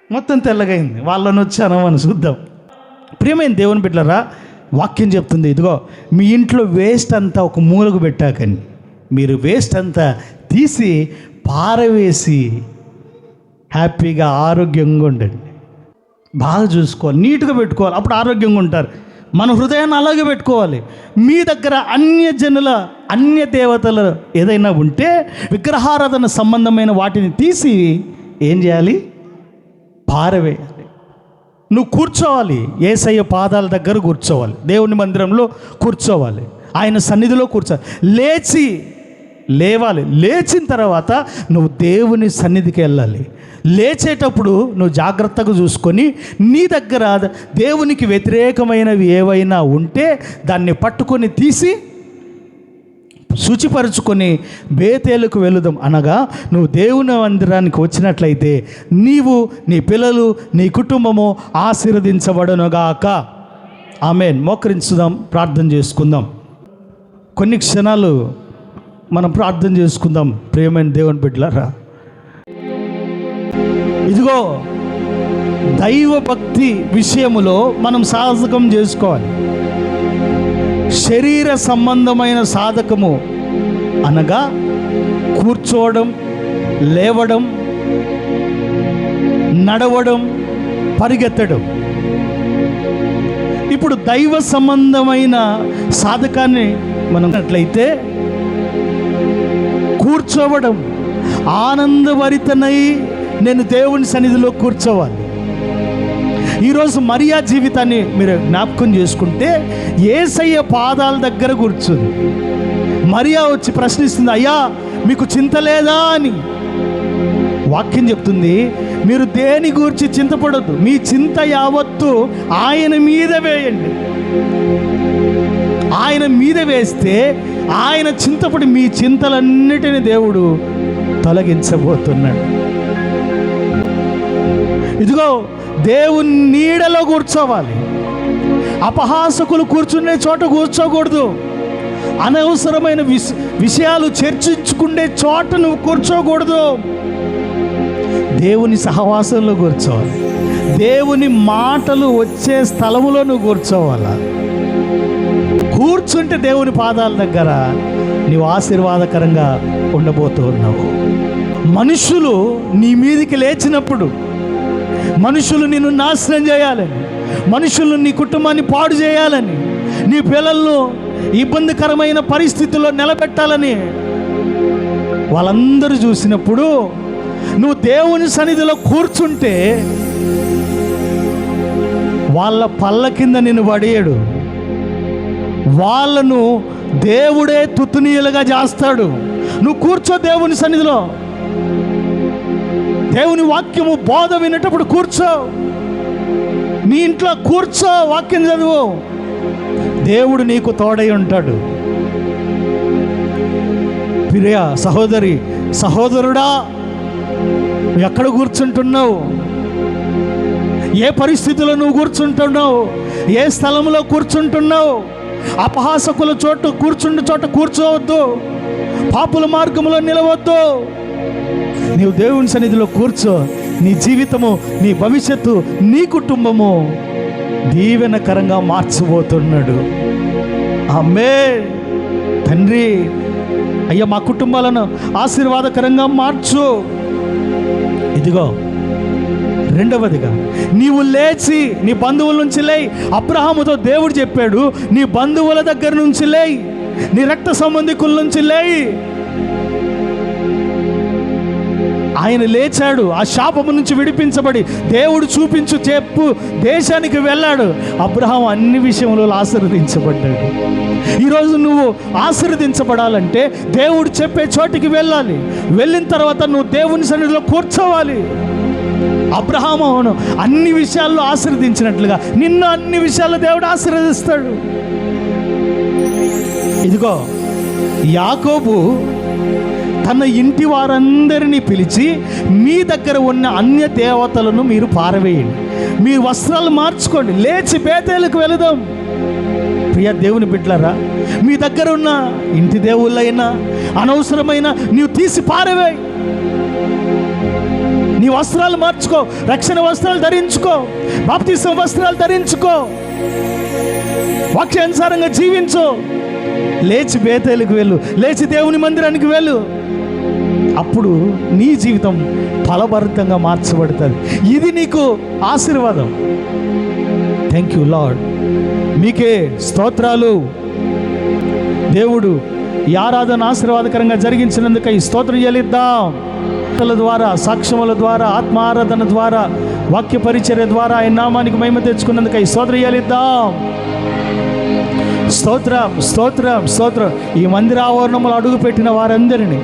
మొత్తం తెల్లగైంది, వాళ్ళని వచ్చాను అని చూద్దాం. ప్రియమైన దేవుని బిడ్డలారా, వాక్యం చెప్తుంది, ఇదిగో మీ ఇంట్లో వేస్ట్ అంతా ఒక మూలకు పెట్టాకండి, మీరు వేస్ట్ అంతా తీసి పారవేసి హ్యాపీగా ఆరోగ్యంగా ఉండండి. బాగా చూసుకోవాలి, నీట్గా పెట్టుకోవాలి, అప్పుడు ఆరోగ్యంగా ఉంటారు. మన హృదయాన్ని అలాగే పెట్టుకోవాలి. మీ దగ్గర అన్య దేవతలు ఏదైనా ఉంటే విగ్రహారాధన సంబంధమైన వాటిని తీసి ఏం చేయాలి? పారవేయాలి. నువ్వు కూర్చోవాలి, యేసయ్య పాదాల దగ్గర కూర్చోవాలి, దేవుని మందిరంలో కూర్చోవాలి, ఆయన సన్నిధిలో కూర్చోవాలి, లేవాలి. లేచిన తర్వాత నువ్వు దేవుని సన్నిధికి వెళ్ళాలి. లేచేటప్పుడు నువ్వు జాగ్రత్తగా చూసుకొని నీ దగ్గర దేవునికి వ్యతిరేకమైనవి ఏవైనా ఉంటే దాన్ని పట్టుకొని తీసి శుచిపరుచుకొని బేతేలుకు వెళుదాం. అనగా నువ్వు దేవుని మందిరానికి వచ్చినట్లయితే నీవు, నీ పిల్లలు, నీ కుటుంబము ఆశీర్వదించబడునుగాక. ఆమేన్. మోకరించుదాం, ప్రార్థన చేసుకుందాం. కొన్ని క్షణాలు మనం ప్రార్థన చేసుకుందాం. ప్రియమైన దేవుని బిడ్డలారా, ఇదిగో దైవ భక్తి విషయములో మనం సాధకం చేసుకోవాలి. శరీర సంబంధమైన సాధకము అనగా కూర్చోవడం, లేవడం, నడవడం, పరిగెత్తడం. ఇప్పుడు దైవ సంబంధమైన సాధకాన్ని మనం అట్లయితే కూర్చోవడం, ఆనందభరితనై నేను దేవుని సన్నిధిలో కూర్చోవాలి. ఈరోజు మరియా జీవితాన్ని మీరు జ్ఞాపకం చేసుకుంటే యేసయ్య పాదాల దగ్గర కూర్చుంది. మరియా వచ్చి ప్రశ్నిస్తుంది, అయ్యా మీకు చింత లేదా అని. వాక్యం చెప్తుంది, మీరు దేని గురించి చింతపడొద్దు, మీ చింత యావత్తు ఆయన మీద వేయండి. ఆయన మీద వేస్తే ఆయన చింతపడి మీ చింతలన్నిటిని దేవుడు తొలగించబోతున్నాడు. ఇదిగో దేవుని నీడలో కూర్చోవాలి. అపహాసకులు కూర్చునే చోట కూర్చోకూడదు. అనవసరమైన విషయాలు చర్చించుకునే చోట నువ్వు కూర్చోకూడదు. దేవుని సహవాసంలో కూర్చోవాలి. దేవుని మాటలు వచ్చే స్థలములో నువ్వు కూర్చోవాలా. కూర్చుంటే దేవుని పాదాల దగ్గర నీవు ఆశీర్వాదకరంగా ఉండబోతూ ఉన్నావు. మనుషులు నీ మీదికి లేచినప్పుడు, మనుషులు నిన్ను నాశనం చేయాలని, మనుషులు నీ కుటుంబాన్ని పాడు చేయాలని, నీ పిల్లలను ఇబ్బందికరమైన పరిస్థితుల్లో నిలబెట్టాలని వాళ్ళందరూ చూసినప్పుడు నువ్వు దేవుని సన్నిధిలో కూర్చుంటే వాళ్ళ పళ్ళ కింద నిన్ను పడేయడు. వాళ్ళను దేవుడే తుత్తునీయులుగా చేస్తాడు. నువ్వు కూర్చో దేవుని సన్నిధిలో. దేవుని వాక్యము బోధ వినేటప్పుడు కూర్చో, నీ ఇంట్లో కూర్చో, వాక్యం చదువు. దేవుడు నీకు తోడై ఉంటాడు. ప్రియ సహోదరి, సహోదరుడా, నువ్వు ఎక్కడ కూర్చుంటున్నావు? ఏ పరిస్థితిలో నువ్వు కూర్చుంటున్నావు? ఏ స్థలంలో కూర్చుంటున్నావు? అపహాసకుల చోట కూర్చుండే చోట కూర్చోవద్దు. పాపుల మార్గంలో నిలవద్దు. నీవు దేవుని సన్నిధిలో కూర్చో. నీ జీవితము, నీ భవిష్యత్తు, నీ కుటుంబము దీవెనకరంగా మార్చబోతున్నాడు. ఆమేన్. తండ్రి, అయ్యా మా కుటుంబాలను ఆశీర్వాదకరంగా మార్చు. ఇదిగో రెండవదిగా, నీవు లేచి నీ బంధువుల నుంచి లేయి. అబ్రహాముతో దేవుడు చెప్పాడు, నీ బంధువుల దగ్గర నుంచి లేయి, నీ రక్త సంబంధికుల నుంచి లేయి. ఆయన లేచాడు, ఆ శాపము నుంచి విడిపించబడి దేవుడు చూపించు చెప్పు దేశానికి వెళ్ళాడు. అబ్రహాం అన్ని విషయంలో ఆశీర్వదించబడ్డాడు. ఈరోజు నువ్వు ఆశీర్వదించబడాలంటే దేవుడు చెప్పే చోటికి వెళ్ళాలి. వెళ్ళిన తర్వాత నువ్వు దేవుని సన్నిధిలో కూర్చోవాలి. అబ్రహాము అన్ని విషయాల్లో ఆశీర్వదించినట్లుగా నిన్ను అన్ని విషయాల్లో దేవుడు ఆశీర్వదిస్తాడు. ఇదిగో యాకోబు తన ఇంటి వారందరినీ పిలిచి, మీ దగ్గర ఉన్న అన్య దేవతలను మీరు పారవేయండి, మీ వస్త్రాలు మార్చుకోండి, లేచి బేతేలుకు వెళదాం. ప్రియ దేవుని బిడ్డలారా, మీ దగ్గర ఉన్న ఇంటి దేవుళ్ళైనా అనవసరమైన నీవు తీసి పారవేయి. నీ వస్త్రాలు మార్చుకో, రక్షణ వస్త్రాలు ధరించుకో, బాప్తిసం వస్త్రాలు ధరించుకో, వాక్యానుసారంగా జీవించు. లేచి బేతేలుకు వెళ్ళు, లేచి దేవుని మందిరానికి వెళ్ళు. అప్పుడు నీ జీవితం ఫలభరితంగా మార్చబడుతుంది. ఇది నీకు ఆశీర్వాదం. Thank you lord. మీకే స్తోత్రాలు. దేవుడు ఈ ఆరాధన ఆశీర్వాదకరంగా జరిగించినందుకు ఈ స్తోత్రం చెల్లిద్దాం. ద్వారా, సాక్ష్యముల ద్వారా, ఆత్మారాధన ద్వారా వాక్య పరిచర్య ద్వారా ఆయన నామానికి మహిమ తెచ్చుకున్నందుకు ఈ స్తోత్రం చెల్లిద్దాం. స్తోత్రం, స్తోత్రం, స్తోత్రం. ఈ మందిర ఆవరణంలో అడుగుపెట్టిన వారందరినీ,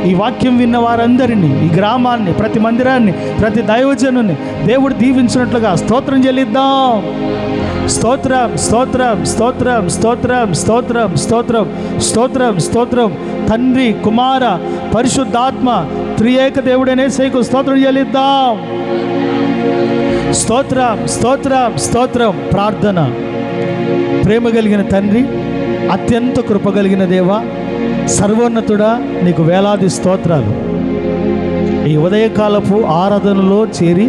ఈ వాక్యం విన్న వారందరినీ, ఈ గ్రామాన్ని, ప్రతి మందిరాన్ని, ప్రతి దైవజనుని దేవుడు దీవించినట్లుగా స్తోత్రం చెల్లిద్దాం. స్తోత్రం, స్తోత్రం, స్తోత్రం, స్తోత్రం, స్తోత్రం, స్తోత్రం, స్తోత్రం, స్తోత్రం. తండ్రి, కుమార, పరిశుద్ధాత్మ త్రియేక దేవుడనే యేసయ్యకు స్తోత్రం చెల్లిద్దాం. స్తోత్రం, స్తోత్రం, స్తోత్రం. ప్రార్థన. ప్రేమ కలిగిన తండ్రి, అత్యంత కృప కలిగిన దేవా, సర్వోన్నతుడా, నీకు వేలాది స్తోత్రాలు. ఈ ఉదయకాలపు ఆరాధనలో చేరి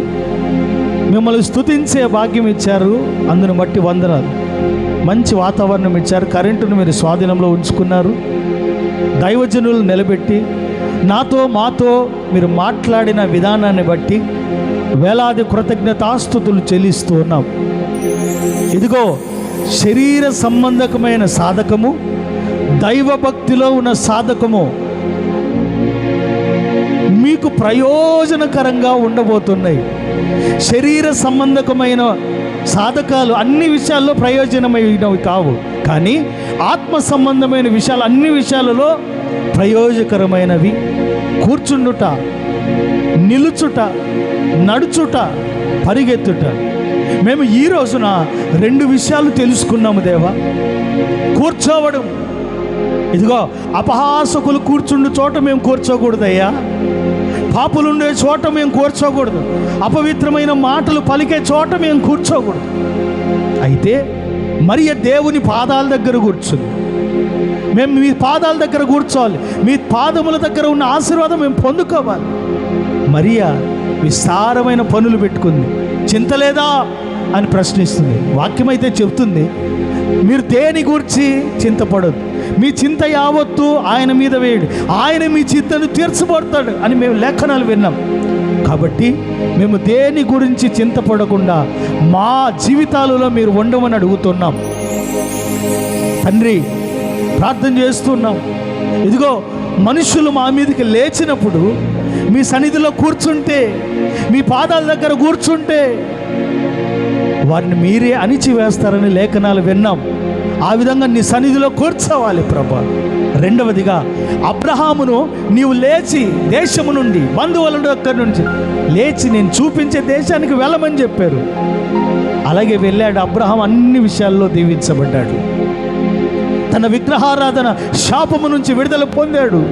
మిమ్మల్ని స్తుతించే భాగ్యం ఇచ్చారు, అందును బట్టి వందనాలు. మంచి వాతావరణం ఇచ్చారు, కరెంటును మీరు స్వాధీనంలో ఉంచుకున్నారు. దైవజనులు నిలబెట్టి నాతో మాతో మీరు మాట్లాడిన విధానాన్ని బట్టి వేలాది కృతజ్ఞతాస్తుతులు చెల్లిస్తూ ఉన్నాం. ఇదిగో శరీర సంబంధకమైన సాధకము, దైవభక్తిలో ఉన్న సాధకము మీకు ప్రయోజనకరంగా ఉండబోతున్నాయి. శరీర సంబంధకమైన సాధకాలు అన్ని విషయాల్లో ప్రయోజనమైనవి కావు, కానీ ఆత్మ సంబంధమైన విషయాలు అన్ని విషయాలలో ప్రయోజకరమైనవి. కూర్చుండుట, నిలుచుట, నడుచుట, పరిగెత్తుట. మేము ఈ రోజున 2 విషయాలు తెలుసుకున్నాము దేవా. కూర్చోవడం, ఇదిగో అపహాసకులు కూర్చుండు చోట మేము కూర్చోకూడదయ్యా. పాపులుండే చోట మేము కూర్చోకూడదు. అపవిత్రమైన మాటలు పలికే చోట మేము కూర్చోకూడదు. అయితే మరియ దేవుని పాదాల దగ్గర కూర్చుంది. మేము మీ పాదాల దగ్గర కూర్చోవాలి. మీ పాదముల దగ్గర ఉన్న ఆశీర్వాదం మేము పొందుకోవాలి. మరియా విస్తారమైన పనులు పెట్టుకుంది. చింత లేదా అని ప్రశ్నిస్తుంది. వాక్యం అయితే చెప్తుంది, మీరు దేని గురించి చింతపడదు, మీ చింత యావత్తు ఆయన మీద వేయడు, ఆయన మీ చింతను తీర్చబడతాడు అని మేము లేఖనాలు విన్నాం. కాబట్టి మేము దేని గురించి చింతపడకుండా మా జీవితాలలో మీరు ఉండమని అడుగుతున్నాం. తండ్రి, ప్రార్థన చేస్తున్నాం. ఇదిగో మనుషులు మా మీదకి లేచినప్పుడు మీ సన్నిధిలో కూర్చుంటే, మీ పాదాల దగ్గర కూర్చుంటే వారిని మీరే అణిచివేస్తారని లేఖనాలు విన్నాం. ఆ విధంగా నీ సన్నిధిలో కూర్చోవాలి ప్రభా. రెండవదిగా, అబ్రహామును నీవు లేచి దేశము నుండి, బంధువుల దగ్గర నుంచి లేచి నేను చూపించే దేశానికి వెళ్ళమని చెప్పారు. అలాగే వెళ్ళాడు. అబ్రహాం అన్ని విషయాల్లో దీవించబడ్డాడు. తన విగ్రహారాధన శాపము నుంచి విడుదల పొందాడు.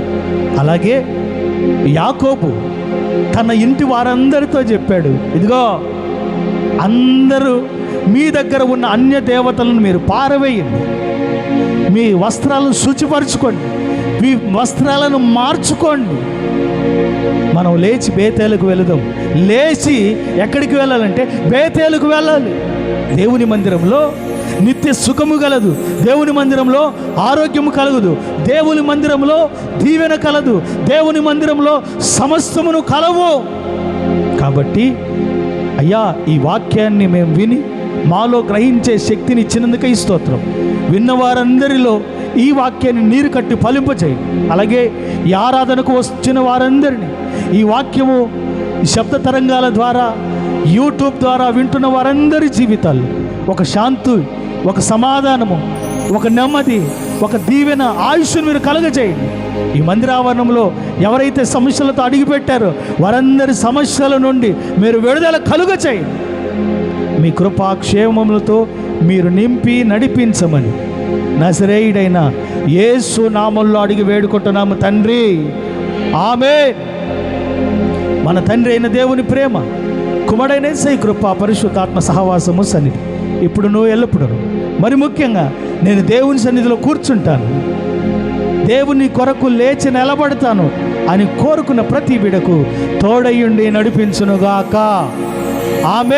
అలాగే యాకోబు తన ఇంటి వారందరితో చెప్పాడు, ఇదిగో అందరూ మీ దగ్గర ఉన్న అన్య దేవతలను మీరు పారవేయండి, మీ వస్త్రాలను శుచిపరచుకోండి, మీ వస్త్రాలను మార్చుకోండి. మనం లేచి బేతేలుకు వెళదాం. లేచి ఎక్కడికి వెళ్ళాలంటే బేతేలుకు వెళ్ళాలి. దేవుని మందిరంలో నిత్య సుఖము కలదు, దేవుని మందిరంలో ఆరోగ్యము కలగదు, దేవుని మందిరంలో దీవెన కలదు, దేవుని మందిరంలో సమస్తమును కలవు. కాబట్టి అయ్యా, ఈ వాక్యాన్ని మేము విని మాలో గ్రహించే శక్తిని ఇచ్చినందుకే ఈ స్తోత్రం. విన్నవారందరిలో ఈ వాక్యాన్ని నీరు కట్టి ఫలింపచేయి. అలాగే ఈ ఆరాధనకు వచ్చిన వారందరినీ ఈ వాక్యము శబ్ద తరంగాల ద్వారా, యూట్యూబ్ ద్వారా వింటున్న వారందరి జీవితాల్లో ఒక శాంతి, ఒక సమాధానము, ఒక నెమ్మది, ఒక దీవెన, ఆయుష్ను మీరు కలుగజేయండి. ఈ మందిరావరణంలో ఎవరైతే సమస్యలతో అడిగిపెట్టారో వారందరి సమస్యల నుండి మీరు విడుదల కలుగజేయండి. మీ కృపాక్షేమములతో మీరు నింపి నడిపించమని నజరేయుడైన యేసు నామములో అడిగి వేడుకుంటున్నాము తండ్రి, ఆమేన్. మన తండ్రి అయిన దేవుని ప్రేమ, కుమారుడైన యేసయ్య కృప, పరిశుద్ధాత్మ సహవాసము సన్నిధి ఇప్పుడు నువ్వు ఎల్లప్పుడూ, మరి ముఖ్యంగా నేను దేవుని సన్నిధిలో కూర్చుంటాను, దేవుని కొరకు లేచి నిలబడతాను అని కోరుకున్న ప్రతి బిడకు తోడయ్యుండి నడిపించునుగాక. ఆమేన్.